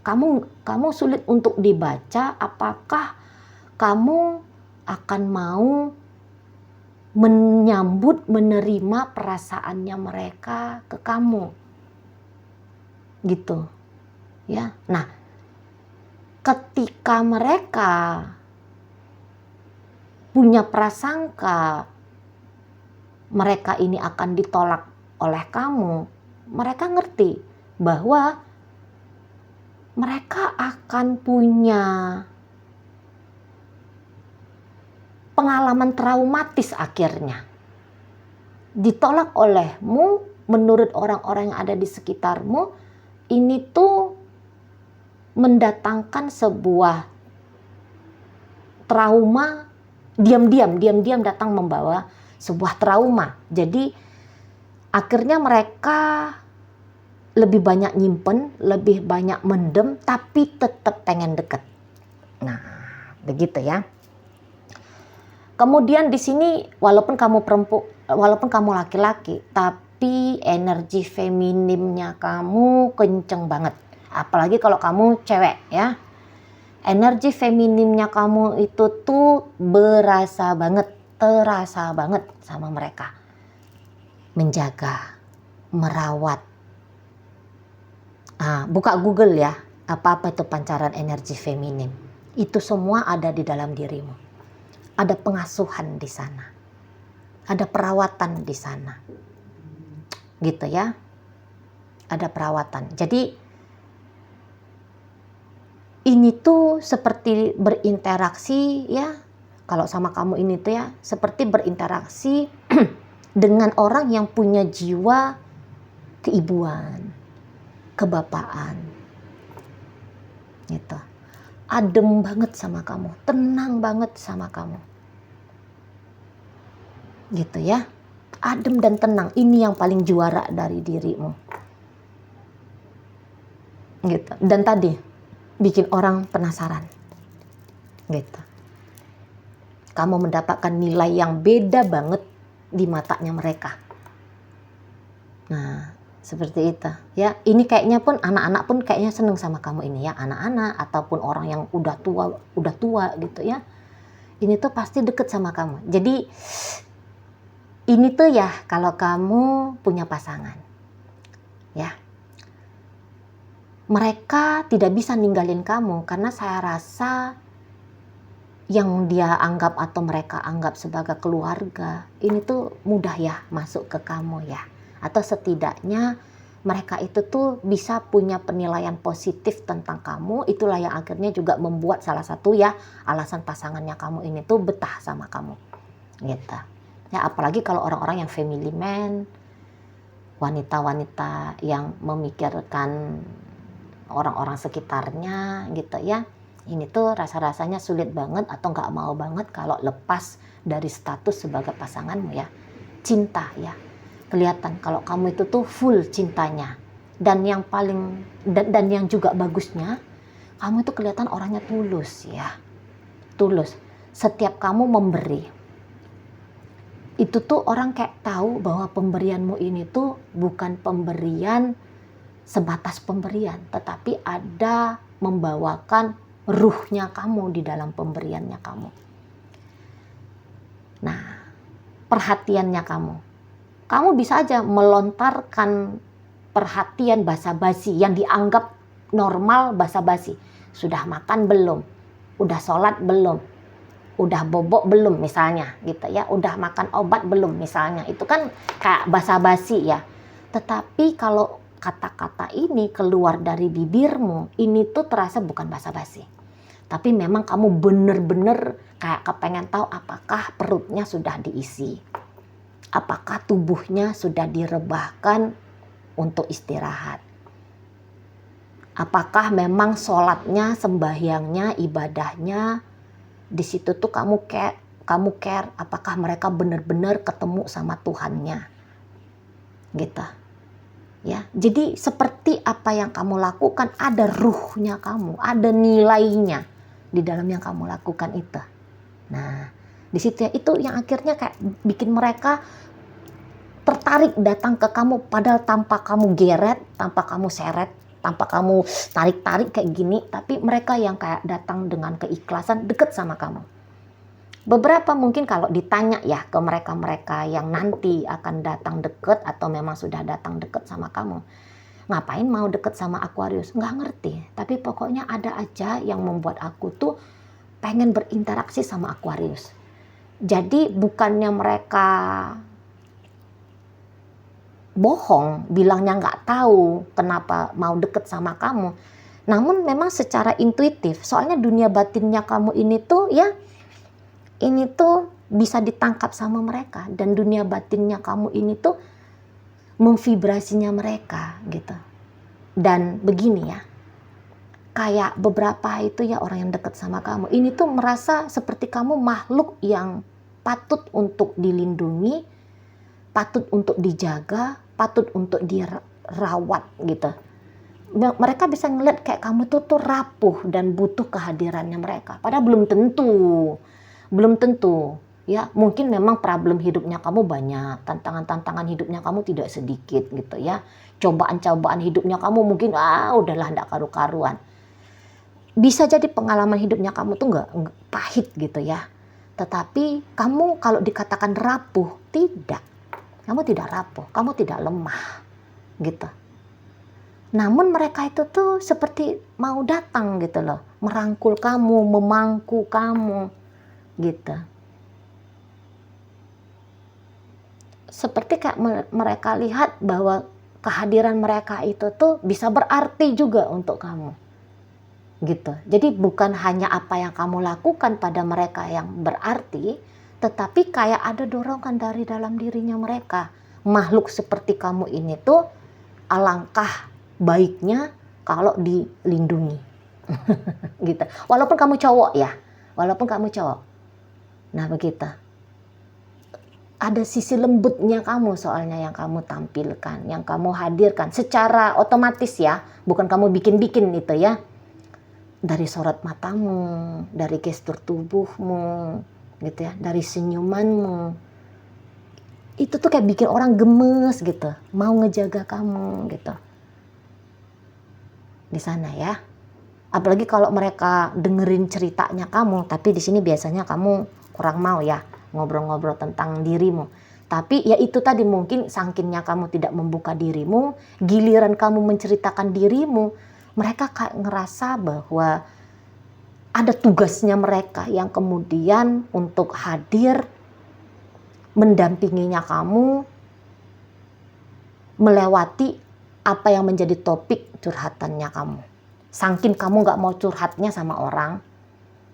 S1: kamu sulit untuk dibaca, apakah kamu akan mau menyambut, menerima perasaannya mereka ke kamu. Gitu. Ya. Nah, ketika mereka punya prasangka mereka ini akan ditolak oleh kamu, mereka ngerti bahwa mereka akan punya pengalaman traumatis akhirnya. Ditolak olehmu, menurut orang-orang yang ada di sekitarmu, ini tuh mendatangkan sebuah trauma, diam-diam datang membawa sebuah trauma. Jadi akhirnya mereka lebih banyak nyimpen, lebih banyak mendem, tapi tetap pengen deket. Nah, begitu ya. Kemudian di sini walaupun kamu laki-laki, tapi energi feminimnya kamu kenceng banget. Apalagi kalau kamu cewek ya. Energi feminimnya kamu itu tuh terasa banget sama mereka. Menjaga, merawat. Buka Google ya, apa-apa itu pancaran energi feminim. Itu semua ada di dalam dirimu. Ada pengasuhan di sana. Ada perawatan di sana. Gitu ya. Ada perawatan. Jadi ini tuh seperti berinteraksi ya. Kalau sama kamu ini tuh ya, seperti berinteraksi dengan orang yang punya jiwa keibuan, kebapaan, gitu. Adem banget sama kamu, tenang banget sama kamu, gitu ya. Adem dan tenang, ini yang paling juara dari dirimu, gitu. Dan tadi bikin orang penasaran, gitu. Kamu mendapatkan nilai yang beda banget di matanya mereka. Nah, seperti itu ya. Ini kayaknya pun anak-anak pun kayaknya seneng sama kamu ini ya, anak-anak ataupun orang yang udah tua gitu ya. Ini tuh pasti deket sama kamu. Jadi ini tuh ya kalau kamu punya pasangan ya, mereka tidak bisa ninggalin kamu karena saya rasa yang dia anggap atau mereka anggap sebagai keluarga ini tuh mudah ya masuk ke kamu ya. Atau setidaknya mereka itu tuh bisa punya penilaian positif tentang kamu. Itulah yang akhirnya juga membuat salah satu ya alasan pasangannya kamu ini tuh betah sama kamu, gitu ya. Apalagi kalau orang-orang yang family man, wanita-wanita yang memikirkan orang-orang sekitarnya gitu ya. Ini tuh rasa-rasanya sulit banget atau nggak mau banget kalau lepas dari status sebagai pasanganmu ya. Cinta ya, kelihatan kalau kamu itu tuh full cintanya. Dan yang paling dan yang juga bagusnya, kamu itu kelihatan orangnya tulus ya. Tulus. Setiap kamu memberi, itu tuh orang kayak tahu bahwa pemberianmu ini tuh bukan pemberian sebatas pemberian, tetapi ada membawakan ruhnya kamu di dalam pemberiannya kamu. Nah, perhatiannya kamu bisa aja melontarkan perhatian basa-basi yang dianggap normal basa-basi. Sudah makan belum? Udah sholat belum? Udah bobok belum misalnya gitu ya. Udah makan obat belum misalnya. Itu kan kayak basa-basi ya. Tetapi kalau kata-kata ini keluar dari bibirmu, ini tuh terasa bukan basa-basi. Tapi memang kamu bener-bener kayak kepengen tahu apakah perutnya sudah diisi. Apakah tubuhnya sudah direbahkan untuk istirahat. Apakah memang sholatnya, sembahyangnya, ibadahnya, di situ tuh kamu care, apakah mereka benar-benar ketemu sama Tuhannya. Gitu. Ya, jadi seperti apa yang kamu lakukan ada ruhnya kamu, ada nilainya di dalam yang kamu lakukan itu. Nah, di situ ya, itu yang akhirnya kayak bikin mereka tertarik datang ke kamu padahal tanpa kamu geret, tanpa kamu seret, tanpa kamu tarik-tarik kayak gini, tapi mereka yang kayak datang dengan keikhlasan deket sama kamu. Beberapa mungkin kalau ditanya ya ke mereka-mereka yang nanti akan datang deket atau memang sudah datang deket sama kamu, ngapain mau deket sama Aquarius? Nggak ngerti. Tapi pokoknya ada aja yang membuat aku tuh pengen berinteraksi sama Aquarius. Jadi bukannya mereka bohong, bilangnya nggak tahu kenapa mau deket sama kamu. Namun memang secara intuitif, soalnya dunia batinnya kamu ini tuh ya, ini tuh bisa ditangkap sama mereka. Dan dunia batinnya kamu ini tuh memvibrasinya mereka gitu. Dan begini ya, kayak beberapa itu ya orang yang dekat sama kamu ini tuh merasa seperti kamu makhluk yang patut untuk dilindungi, patut untuk dijaga, patut untuk dirawat gitu. Mereka bisa ngeliat kayak kamu tuh rapuh dan butuh kehadirannya mereka. Padahal belum tentu. Ya, mungkin memang problem hidupnya kamu banyak, tantangan-tantangan hidupnya kamu tidak sedikit gitu ya. Cobaan-cobaan hidupnya kamu mungkin udahlah enggak karu-karuan. Bisa jadi pengalaman hidupnya kamu tuh enggak pahit gitu ya. Tetapi kamu kalau dikatakan rapuh, tidak. Kamu tidak rapuh, kamu tidak lemah gitu. Namun mereka itu tuh seperti mau datang gitu loh, merangkul kamu, memangku kamu gitu. Seperti kayak mereka lihat bahwa kehadiran mereka itu tuh bisa berarti juga untuk kamu. Gitu. Jadi bukan hanya apa yang kamu lakukan pada mereka yang berarti, tetapi kayak ada dorongan dari dalam dirinya mereka. Makhluk seperti kamu ini tuh alangkah baiknya kalau dilindungi. Gitu. Walaupun kamu cowok ya, walaupun kamu cowok. Nah begitu. Ada sisi lembutnya kamu soalnya yang kamu tampilkan, yang kamu hadirkan secara otomatis ya, bukan kamu bikin-bikin itu ya. Dari sorot matamu, dari gestur tubuhmu, gitu ya, dari senyumanmu. Itu tuh kayak bikin orang gemes gitu, mau ngejaga kamu gitu. Di sana ya. Apalagi kalau mereka dengerin ceritanya kamu, tapi di sini biasanya kamu kurang mau ya ngobrol-ngobrol tentang dirimu. Tapi ya itu tadi, mungkin sangkingnya kamu tidak membuka dirimu, giliran kamu menceritakan dirimu, mereka kayak ngerasa bahwa ada tugasnya mereka yang kemudian untuk hadir mendampinginya kamu melewati apa yang menjadi topik curhatannya kamu. Saking kamu gak mau curhatnya sama orang,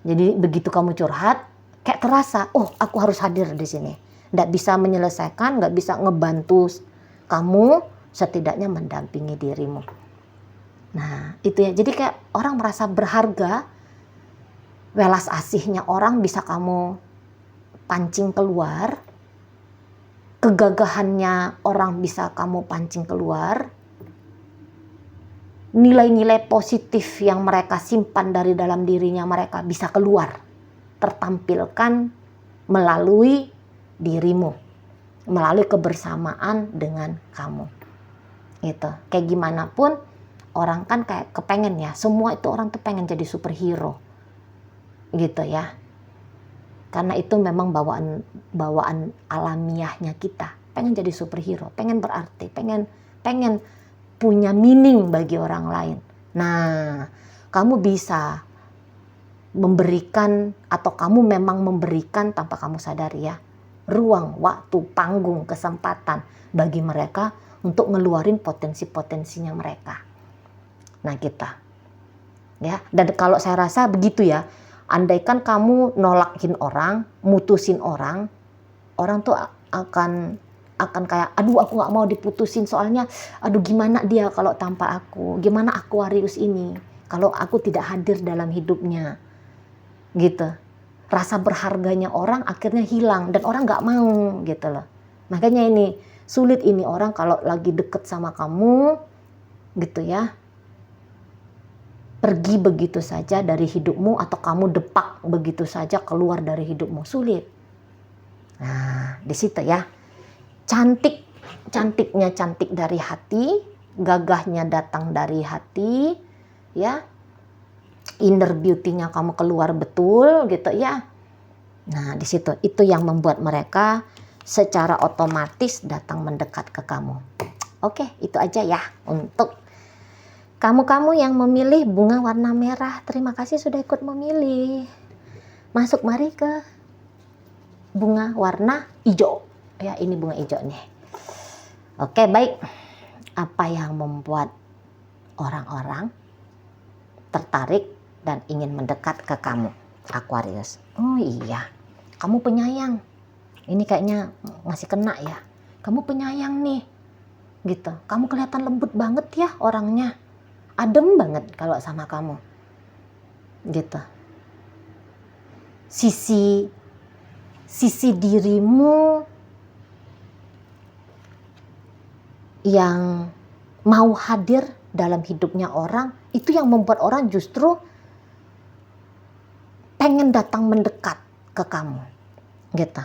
S1: jadi begitu kamu curhat, kayak terasa, oh aku harus hadir di sini. Nggak bisa menyelesaikan, nggak bisa ngebantu kamu, setidaknya mendampingi dirimu. Nah itu ya, jadi kayak orang merasa berharga, welas asihnya orang bisa kamu pancing keluar, kegagahannya orang bisa kamu pancing keluar, nilai-nilai positif yang mereka simpan dari dalam dirinya mereka bisa keluar, tertampilkan melalui dirimu, melalui kebersamaan dengan kamu. Gitu. Kayak gimana pun orang kan kayak kepengen ya, semua itu orang tuh pengen jadi superhero. Gitu ya. Karena itu memang bawaan alamiahnya kita. Pengen jadi superhero, pengen berarti, pengen punya meaning bagi orang lain. Nah, kamu bisa memberikan, atau kamu memang memberikan tanpa kamu sadari ya, ruang, waktu, panggung, kesempatan bagi mereka untuk ngeluarin potensi-potensinya mereka. Nah kita ya, dan kalau saya rasa begitu ya, andaikan kamu nolakin orang, mutusin orang tuh akan kayak, aduh aku gak mau diputusin soalnya, aduh gimana dia kalau tanpa aku, gimana Aquarius ini kalau aku tidak hadir dalam hidupnya. Gitu, rasa berharganya orang akhirnya hilang dan orang nggak mau gitu loh. Makanya ini sulit ini orang kalau lagi deket sama kamu gitu ya, pergi begitu saja dari hidupmu, atau kamu depak begitu saja keluar dari hidupmu, sulit. Nah di situ ya, cantiknya cantik dari hati, gagahnya datang dari hati ya, inner beauty-nya kamu keluar betul gitu ya. Nah di situ itu yang membuat mereka secara otomatis datang mendekat ke kamu. Oke, itu aja ya untuk kamu-kamu yang memilih bunga warna merah. Terima kasih sudah ikut memilih. Masuk mari ke bunga warna hijau. Ya, ini bunga hijau nih. Oke, baik. Apa yang membuat orang-orang tertarik dan ingin mendekat ke kamu, Aquarius? Oh iya, kamu penyayang. Ini kayaknya ngasih kena ya. Kamu penyayang nih, gitu. Kamu kelihatan lembut banget ya orangnya, adem banget kalau sama kamu, gitu. Sisi dirimu yang mau hadir dalam hidupnya orang, itu yang membuat orang justru pengen datang mendekat ke kamu, gitu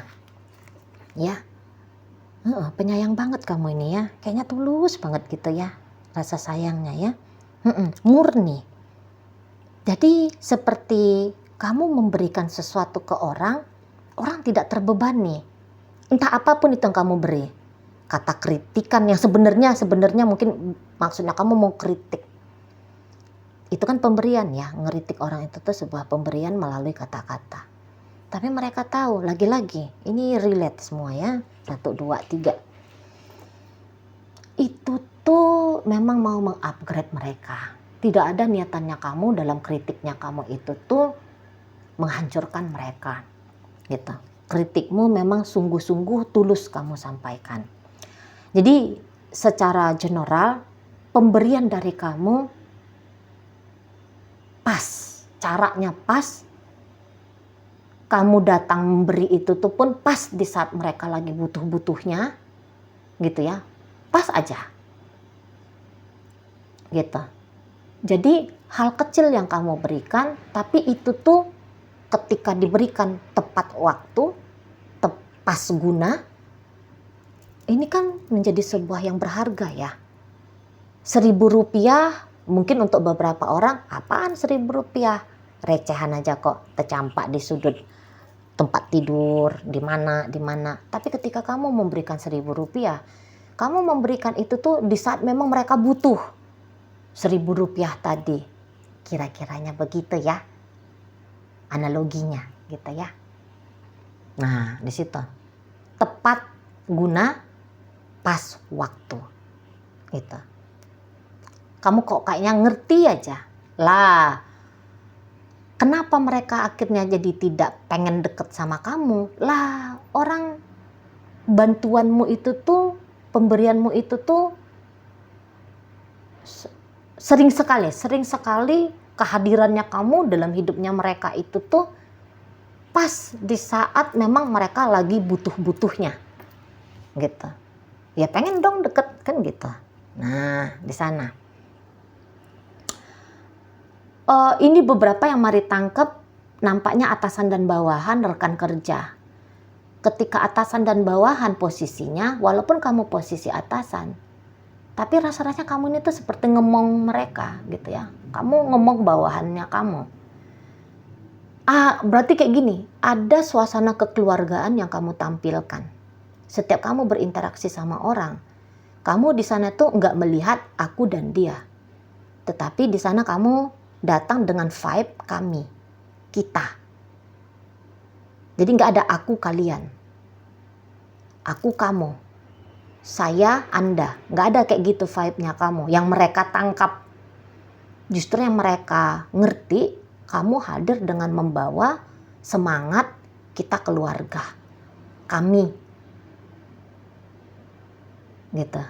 S1: ya. Penyayang banget kamu ini ya, kayaknya tulus banget gitu ya rasa sayangnya ya, murni. Jadi seperti kamu memberikan sesuatu ke orang tidak terbebani, entah apapun itu yang kamu beri. Kata kritikan yang sebenarnya mungkin maksudnya kamu mau kritik, itu kan pemberian ya, ngeritik orang itu tuh sebuah pemberian melalui kata-kata. Tapi mereka tahu, lagi-lagi ini relate semua ya, 1, 2, 3. Itu tuh memang mau mengupgrade mereka. Tidak ada niatannya kamu dalam kritiknya kamu itu tuh menghancurkan mereka, gitu. kritikmu memang sungguh-sungguh tulus kamu sampaikan. Jadi secara general pemberian dari kamu pas, caranya pas, kamu datang memberi itu tuh pun pas di saat mereka lagi butuh-butuhnya, gitu ya, pas aja, gitu. Jadi hal kecil yang kamu berikan, tapi itu tuh ketika diberikan tepat waktu, pas guna, ini kan menjadi sebuah yang berharga ya. 1.000 rupiah mungkin untuk beberapa orang, apaan 1.000 rupiah? Recehan aja kok, tercampak di sudut tempat tidur, di mana. Tapi ketika kamu memberikan 1.000 rupiah, kamu memberikan itu tuh di saat memang mereka butuh 1.000 rupiah tadi. Kira-kiranya begitu ya, analoginya gitu ya. Nah, di situ tepat guna, pas waktu. Gitu. Kamu kok kayaknya ngerti aja. Lah, kenapa mereka akhirnya jadi tidak pengen deket sama kamu? Lah, orang bantuanmu itu tuh, pemberianmu itu tuh sering sekali kehadirannya kamu dalam hidupnya mereka itu tuh pas di saat memang mereka lagi butuh-butuhnya. Gitu. Ya pengen dong deket kan gitu. Nah, di sana. Ini beberapa yang mari tangkep, nampaknya atasan dan bawahan, rekan kerja. Ketika atasan dan bawahan posisinya, walaupun kamu posisi atasan, tapi rasa-rasanya kamu ini tuh seperti ngemong mereka gitu ya. Kamu ngomong bawahannya kamu. Berarti kayak gini, ada suasana kekeluargaan yang kamu tampilkan. Setiap kamu berinteraksi sama orang, kamu di sana tuh nggak melihat aku dan dia. Tetapi di sana kamu datang dengan vibe kami, kita. Jadi nggak ada aku kalian, aku kamu, saya Anda. Nggak ada kayak gitu vibe-nya kamu. Yang mereka tangkap, justru yang mereka ngerti, kamu hadir dengan membawa semangat kita keluarga, kami, gitu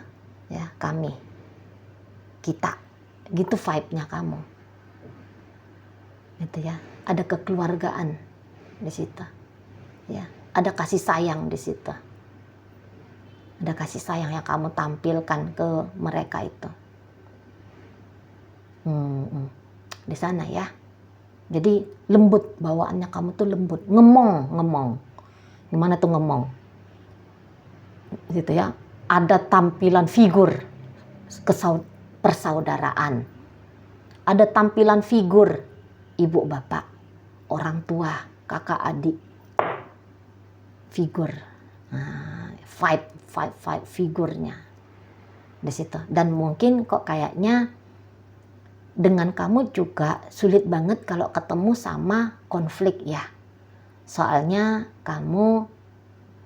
S1: ya, kami, kita, gitu vibe-nya kamu. Gitu ya, ada kekeluargaan di situ, ya, ada kasih sayang di situ, ada kasih sayang yang kamu tampilkan ke mereka itu, di sana ya. Jadi lembut bawaannya kamu tuh lembut, ngemong, gimana tuh ngemong, gitu ya. Ada tampilan figur persaudaraan, ada tampilan figur ibu bapak, orang tua, kakak adik, figur, five figurnya di situ. Dan mungkin kok kayaknya dengan kamu juga sulit banget kalau ketemu sama konflik ya. Soalnya kamu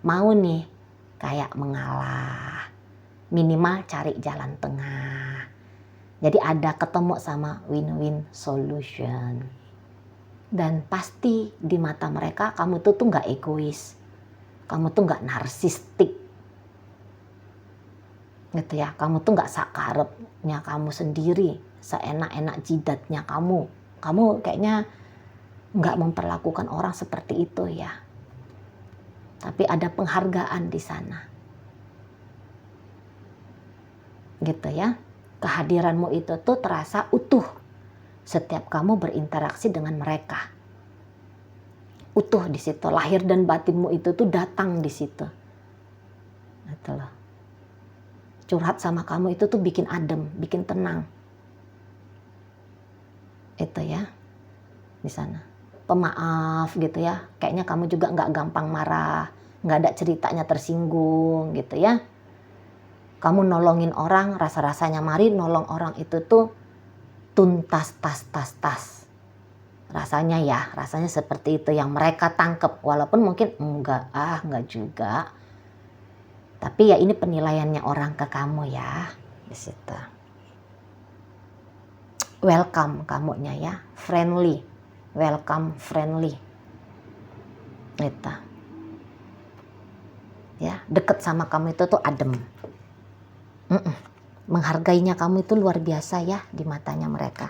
S1: mau nih kayak mengalah, minimal cari jalan tengah. Jadi ada ketemu sama win-win solution. Dan pasti di mata mereka kamu tuh nggak egois, kamu tuh nggak narsistik, gitu ya. Kamu tuh nggak sakarepnya kamu sendiri, seenak-enak jidatnya kamu. Kamu kayaknya nggak memperlakukan orang seperti itu ya. Tapi ada penghargaan di sana, gitu ya. Kehadiranmu itu tuh terasa utuh. Setiap kamu berinteraksi dengan mereka, utuh di situ, lahir dan batinmu itu tuh datang di situ. Gitu loh. Curhat sama kamu itu tuh bikin adem, bikin tenang. Itu ya, di sana. Pemaaf gitu ya, kayaknya kamu juga nggak gampang marah, nggak ada ceritanya tersinggung gitu ya. Kamu nolongin orang, rasa-rasanya mari nolong orang itu tuh tuntas, tas. Rasanya ya, rasanya seperti itu yang mereka tangkep. Walaupun mungkin enggak juga. Tapi ya ini penilaiannya orang ke kamu ya, di situ. Welcome kamunya ya, friendly, welcome friendly. Gitu. Ya, deket sama kamu itu tuh adem. Menghargainya kamu itu luar biasa ya di matanya mereka.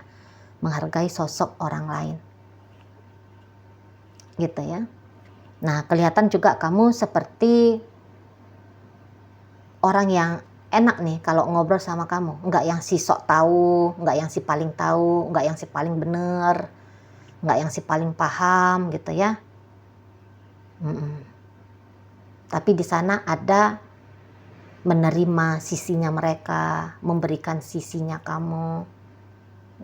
S1: Menghargai sosok orang lain. Gitu ya. Nah, kelihatan juga kamu seperti orang yang enak nih kalau ngobrol sama kamu. Nggak yang si sok tahu, nggak yang si paling tahu, nggak yang si paling bener, nggak yang si paling paham gitu ya. Tapi di sana ada menerima sisinya mereka, memberikan sisinya kamu,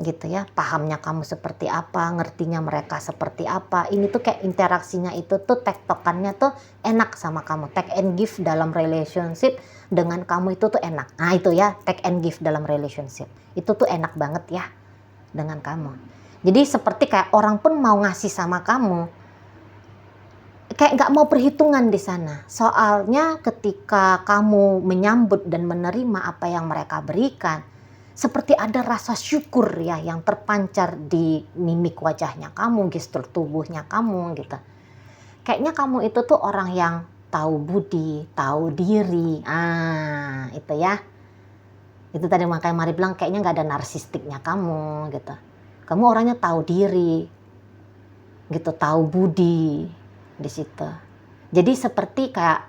S1: gitu ya. Pahamnya kamu seperti apa, ngertinya mereka seperti apa. Ini tuh kayak interaksinya itu tuh tektokannya tuh enak sama kamu. Take and give dalam relationship dengan kamu itu tuh enak. Nah itu ya, take and give dalam relationship. Itu tuh enak banget ya dengan kamu. Jadi seperti kayak orang pun mau ngasih sama kamu, kayak nggak mau perhitungan di sana. Soalnya ketika kamu menyambut dan menerima apa yang mereka berikan, seperti ada rasa syukur ya yang terpancar di mimik wajahnya kamu, gestur tubuhnya kamu gitu. Kayaknya kamu itu tuh orang yang tahu budi, tahu diri. Itu ya. Itu tadi makanya Mari bilang kayaknya nggak ada narsistiknya kamu gitu. Kamu orangnya tahu diri, gitu, tahu budi. Di situ. Jadi seperti kayak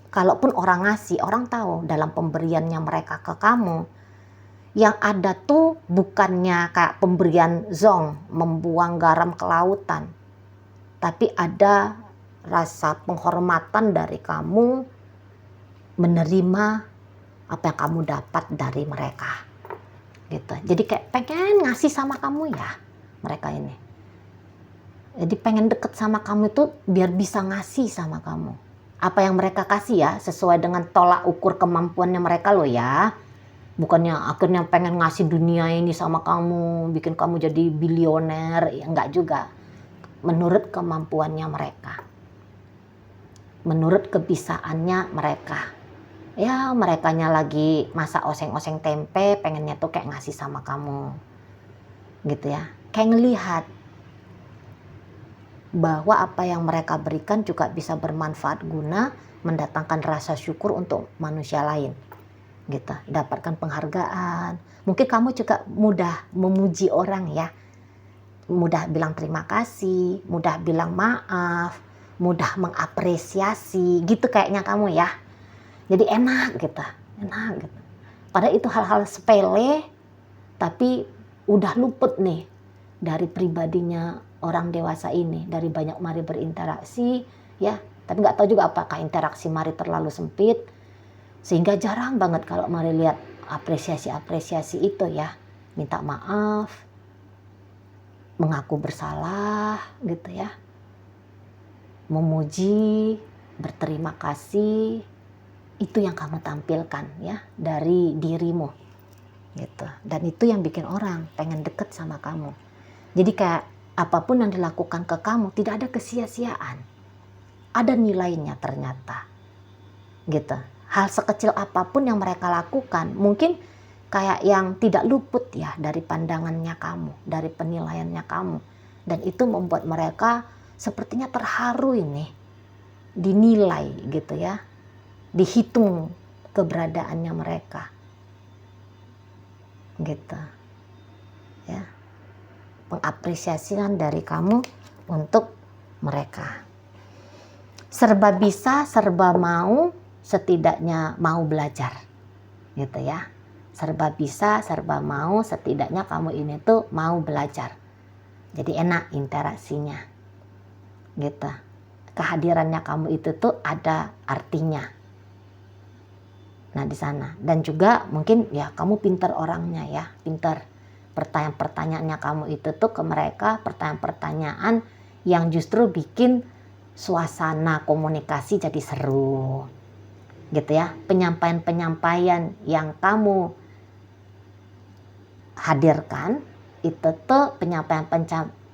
S1: kalaupun orang ngasih, orang tahu dalam pemberiannya mereka ke kamu, yang ada tuh bukannya kayak pemberian zong, membuang garam ke lautan, tapi ada rasa penghormatan dari kamu menerima apa yang kamu dapat dari mereka gitu. Jadi kayak pengen ngasih sama kamu ya mereka ini. Jadi pengen deket sama kamu itu biar bisa ngasih sama kamu. Apa yang mereka kasih ya sesuai dengan tolak ukur kemampuannya mereka loh ya. Bukannya akhirnya pengen ngasih dunia ini sama kamu, bikin kamu jadi bilioner, ya enggak juga. Menurut kemampuannya mereka. Menurut kebisaannya mereka. Ya merekanya lagi masak oseng-oseng tempe, pengennya tuh kayak ngasih sama kamu. Gitu ya. Kayak ngelihat bahwa apa yang mereka berikan juga bisa bermanfaat guna mendatangkan rasa syukur untuk manusia lain gitu, dapatkan penghargaan. Mungkin kamu juga mudah memuji orang ya, mudah bilang terima kasih, mudah bilang maaf, mudah mengapresiasi gitu kayaknya kamu ya. Jadi enak gitu. Padahal itu hal-hal sepele tapi udah luput nih dari pribadinya orang dewasa ini, dari banyak Mari berinteraksi ya, tapi nggak tahu juga apakah interaksi Mari terlalu sempit sehingga jarang banget kalau Mari lihat apresiasi itu ya, minta maaf, mengaku bersalah gitu ya, memuji, berterima kasih, itu yang kamu tampilkan ya dari dirimu gitu. Dan itu yang bikin orang pengen deket sama kamu. Jadi kayak apapun yang dilakukan ke kamu tidak ada kesia-siaan. Ada nilainya ternyata. Gitu. Hal sekecil apapun yang mereka lakukan mungkin kayak yang tidak luput ya dari pandangannya kamu, dari penilaiannya kamu. Dan itu membuat mereka sepertinya terharu ini. Dinilai gitu ya. Dihitung keberadaannya mereka. Gitu. Ya. Pengapresiasian dari kamu untuk mereka. Serba bisa, serba mau, setidaknya mau belajar. Gitu ya. Serba bisa, serba mau, setidaknya kamu ini tuh mau belajar. Jadi enak interaksinya. Gitu. Kehadirannya kamu itu tuh ada artinya. Nah di sana. Dan juga mungkin ya kamu pintar orangnya ya, pintar. Pertanyaan-pertanyaannya kamu itu tuh ke mereka, pertanyaan-pertanyaan yang justru bikin suasana komunikasi jadi seru. Gitu ya. Penyampaian-penyampaian yang kamu hadirkan itu tuh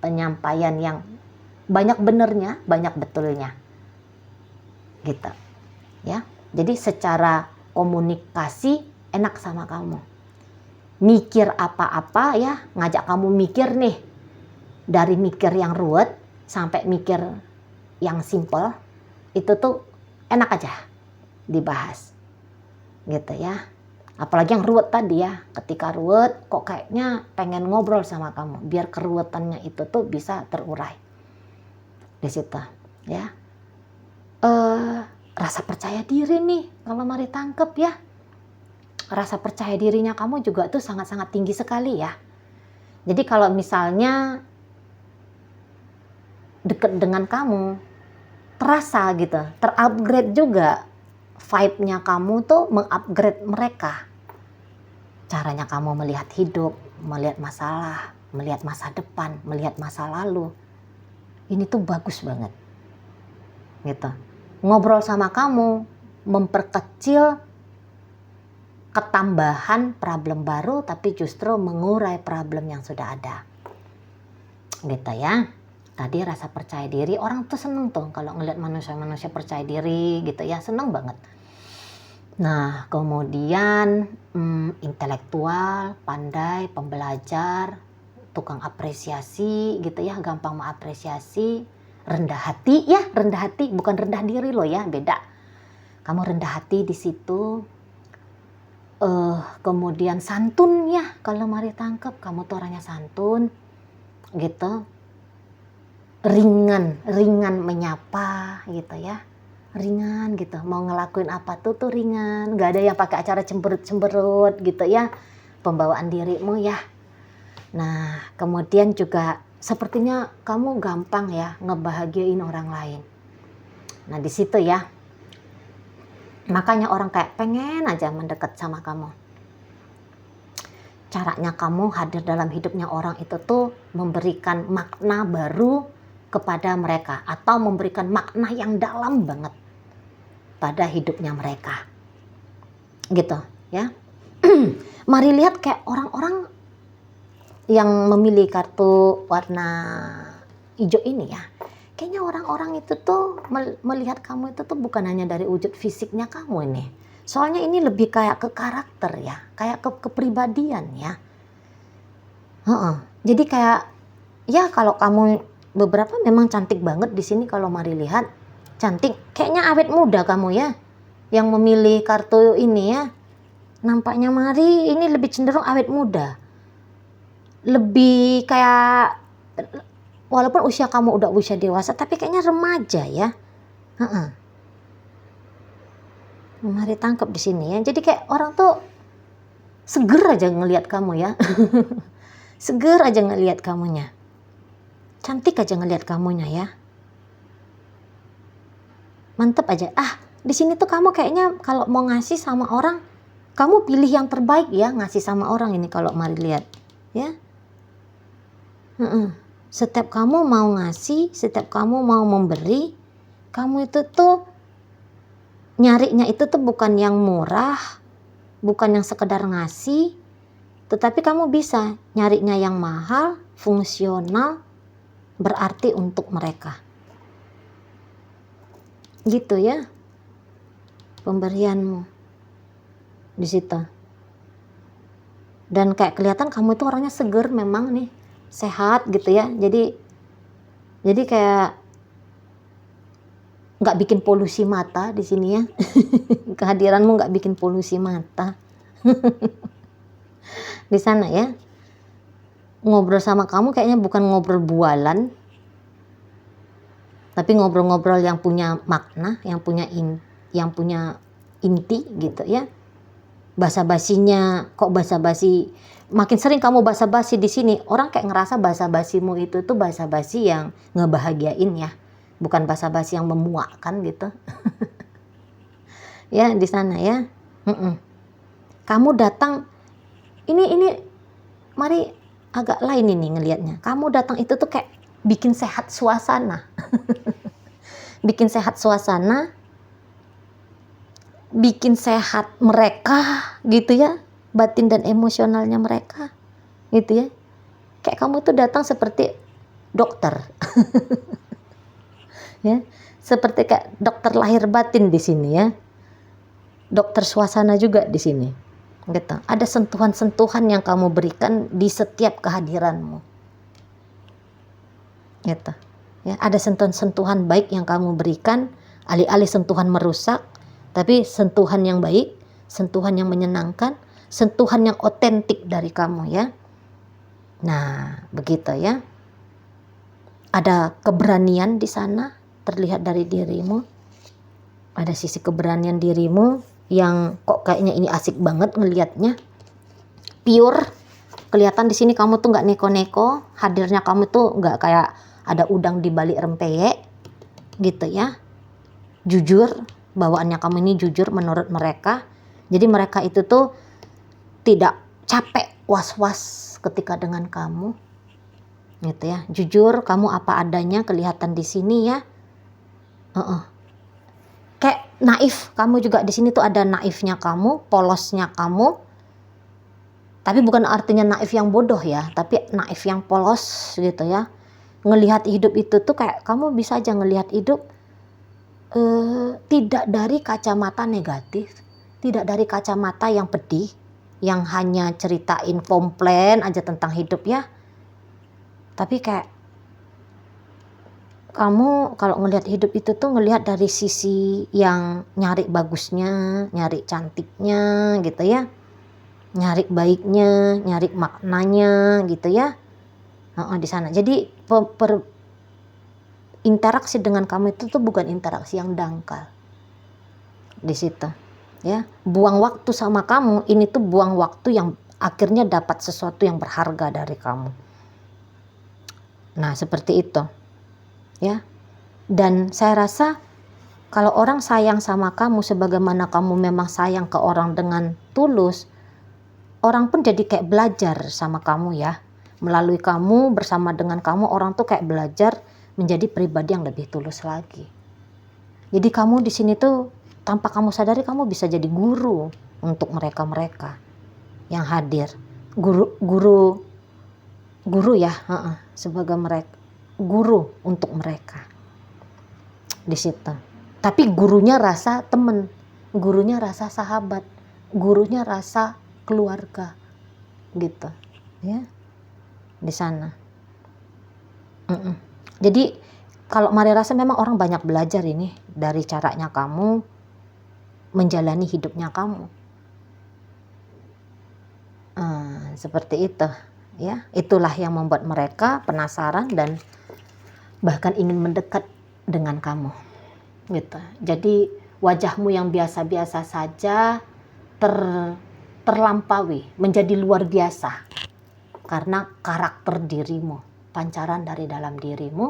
S1: penyampaian yang banyak benernya, banyak betulnya. Gitu. Ya. Jadi secara komunikasi enak sama kamu. Mikir apa-apa ya, ngajak kamu mikir nih. Dari mikir yang ruwet sampai mikir yang simple, itu tuh enak aja dibahas gitu ya. Apalagi yang ruwet tadi ya, ketika ruwet kok kayaknya pengen ngobrol sama kamu biar keruwetannya itu tuh bisa terurai di situ ya. Rasa percaya diri nih kalau mari tangkep ya, rasa percaya dirinya kamu juga tuh sangat-sangat tinggi sekali ya. Jadi kalau misalnya deket dengan kamu, terasa gitu, terupgrade juga vibe-nya kamu tuh mengupgrade mereka. Caranya kamu melihat hidup, melihat masalah, melihat masa depan, melihat masa lalu. Ini tuh bagus banget. Gitu. Ngobrol sama kamu memperkecil ketambahan problem baru, tapi justru mengurai problem yang sudah ada. Gitu ya. Tadi rasa percaya diri, orang tuh seneng tuh kalau ngeliat manusia-manusia percaya diri gitu ya, seneng banget. Nah kemudian intelektual, pandai, pembelajar, tukang apresiasi gitu ya, gampang mengapresiasi, rendah hati ya, rendah hati bukan rendah diri loh ya, beda. Kamu rendah hati di situ. Kemudian santun ya, kalau mari tangkep kamu tuh orangnya santun gitu. Ringan menyapa gitu ya, ringan gitu, mau ngelakuin apa tuh ringan, nggak ada yang pakai acara cemberut gitu ya, pembawaan dirimu ya. Nah kemudian juga sepertinya kamu gampang ya ngebahagiain orang lain. Nah di situ ya, makanya orang kayak pengen aja mendekat sama kamu. Caranya kamu hadir dalam hidupnya orang itu tuh memberikan makna baru kepada mereka, atau memberikan makna yang dalam banget pada hidupnya mereka gitu ya. Mari lihat kayak orang-orang yang memilih kartu warna hijau ini ya, kayaknya orang-orang itu tuh melihat kamu itu tuh bukan hanya dari wujud fisiknya kamu ini, soalnya ini lebih kayak ke karakter ya, kayak ke kepribadian ya. Jadi kayak ya kalau kamu beberapa memang cantik banget di sini, kalau mari lihat cantik, kayaknya awet muda kamu ya yang memilih kartu ini ya. Nampaknya mari ini lebih cenderung awet muda, lebih kayak walaupun usia kamu udah usia dewasa tapi kayaknya remaja ya. Mari tangkap di sini ya. Jadi kayak orang tuh seger aja ngelihat kamu ya. Seger aja ngelihat kamunya. Cantik aja ngelihat kamunya ya. Mantep aja. Di sini tuh kamu kayaknya kalau mau ngasih sama orang, kamu pilih yang terbaik ya ngasih sama orang ini kalau mari lihat ya. Setiap kamu mau ngasih, setiap kamu mau memberi, kamu itu tuh nyarinya itu tuh bukan yang murah, bukan yang sekedar ngasih, tetapi kamu bisa nyarinya yang mahal, fungsional, berarti untuk mereka gitu ya pemberianmu di situ. Dan kayak kelihatan kamu itu orangnya seger memang nih, sehat gitu ya, jadi kayak nggak bikin polusi mata di sini ya. Kehadiranmu nggak bikin polusi mata di sana ya. Ngobrol sama kamu kayaknya bukan ngobrol bualan, tapi ngobrol-ngobrol yang punya makna, yang punya inti gitu ya. Basa-basinya kok basa-basi, makin sering kamu basa-basi di sini, orang kayak ngerasa basa-basimu itu tuh basa-basi yang ngebahagiain ya, bukan basa-basi yang memuakkan gitu. Ya di sana ya. Kamu datang ini mari agak lain ini ngelihatnya. Kamu datang itu tuh kayak bikin sehat suasana. Bikin sehat suasana, bikin sehat mereka gitu ya, batin dan emosionalnya mereka gitu ya. Kayak kamu tuh datang seperti dokter. Ya, seperti kayak dokter lahir batin di sini ya. Dokter suasana juga di sini. Gitu. Ada sentuhan-sentuhan yang kamu berikan di setiap kehadiranmu. Gitu. Ya, ada sentuhan-sentuhan baik yang kamu berikan Alih-alih sentuhan merusak, tapi sentuhan yang baik, sentuhan yang menyenangkan, sentuhan yang otentik dari kamu ya. Nah, begitu ya. Ada keberanian di sana terlihat dari dirimu. Ada sisi keberanian dirimu yang kok kayaknya ini asik banget ngelihatnya. Pure. Kelihatan di sini kamu tuh nggak neko-neko, hadirnya kamu tuh nggak kayak ada udang di balik rempeyek, gitu ya. Jujur, bawaannya kamu ini jujur menurut mereka. Jadi mereka itu tuh tidak capek, was-was ketika dengan kamu, gitu ya. Jujur, kamu apa adanya kelihatan di sini ya. Kayak naif, kamu juga di sini tuh ada naifnya kamu, polosnya kamu. Tapi bukan artinya naif yang bodoh ya, tapi naif yang polos gitu ya. Ngelihat hidup itu tuh kayak kamu bisa aja ngelihat hidup tidak dari kacamata negatif, tidak dari kacamata yang pedih, yang hanya ceritain komplain aja tentang hidup ya. Tapi kayak kamu kalau ngelihat hidup itu tuh ngelihat dari sisi yang nyari bagusnya, nyari cantiknya gitu ya. Nyari baiknya, nyari maknanya gitu ya. Di sana. Jadi interaksi dengan kamu itu tuh bukan interaksi yang dangkal. Di situ. Ya, buang waktu sama kamu ini tuh buang waktu yang akhirnya dapat sesuatu yang berharga dari kamu. Nah, seperti itu. Ya. Dan saya rasa kalau orang sayang sama kamu sebagaimana kamu memang sayang ke orang dengan tulus, orang pun jadi kayak belajar sama kamu ya. Melalui kamu, bersama dengan kamu, orang tuh kayak belajar menjadi pribadi yang lebih tulus lagi. Jadi kamu di sini tuh tanpa kamu sadari kamu bisa jadi guru untuk mereka-mereka yang hadir. Guru ya, sebagai mereka guru untuk mereka di situ. Tapi gurunya rasa teman, gurunya rasa sahabat, gurunya rasa keluarga gitu ya di sana. Jadi kalau Mari rasa memang orang banyak belajar ini dari caranya kamu menjalani hidupnya kamu. Seperti itu ya. Itulah yang membuat mereka penasaran dan bahkan ingin mendekat dengan kamu gitu. Jadi wajahmu yang biasa-biasa saja terlampaui menjadi luar biasa karena karakter dirimu, pancaran dari dalam dirimu,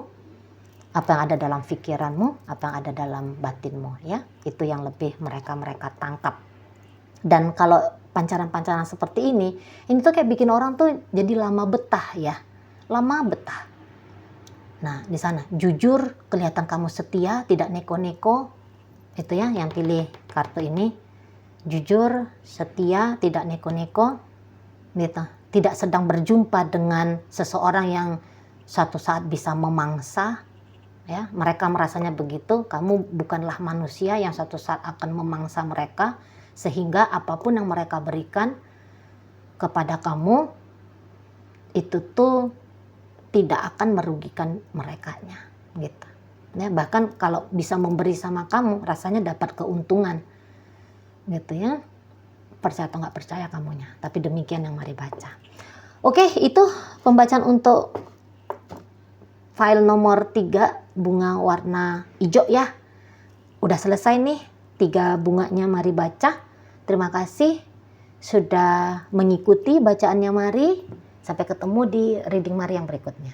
S1: apa yang ada dalam pikiranmu, apa yang ada dalam batinmu ya. Itu yang lebih mereka tangkap. Dan kalau pancaran-pancaran seperti ini tuh kayak bikin orang tuh jadi lama betah ya. Lama betah. Nah, di sana jujur, kelihatan kamu setia, tidak neko-neko. Itu ya yang pilih kartu ini. Jujur, setia, tidak neko-neko, gitu. Tidak sedang berjumpa dengan seseorang yang suatu saat bisa memangsa, ya. Mereka merasanya begitu. Kamu bukanlah manusia yang suatu saat akan memangsa mereka, sehingga apapun yang mereka berikan kepada kamu itu tuh tidak akan merugikan merekanya, gitu. Ya, bahkan kalau bisa memberi sama kamu, rasanya dapat keuntungan. Gitu ya, percaya atau nggak percaya kamunya, tapi demikian yang Mari baca. Oke, itu pembacaan untuk file nomor 3 bunga warna hijau ya. Udah selesai nih 3 bunganya Mari baca. Terima kasih sudah mengikuti bacaannya Mari. Sampai ketemu di reading Mari yang berikutnya.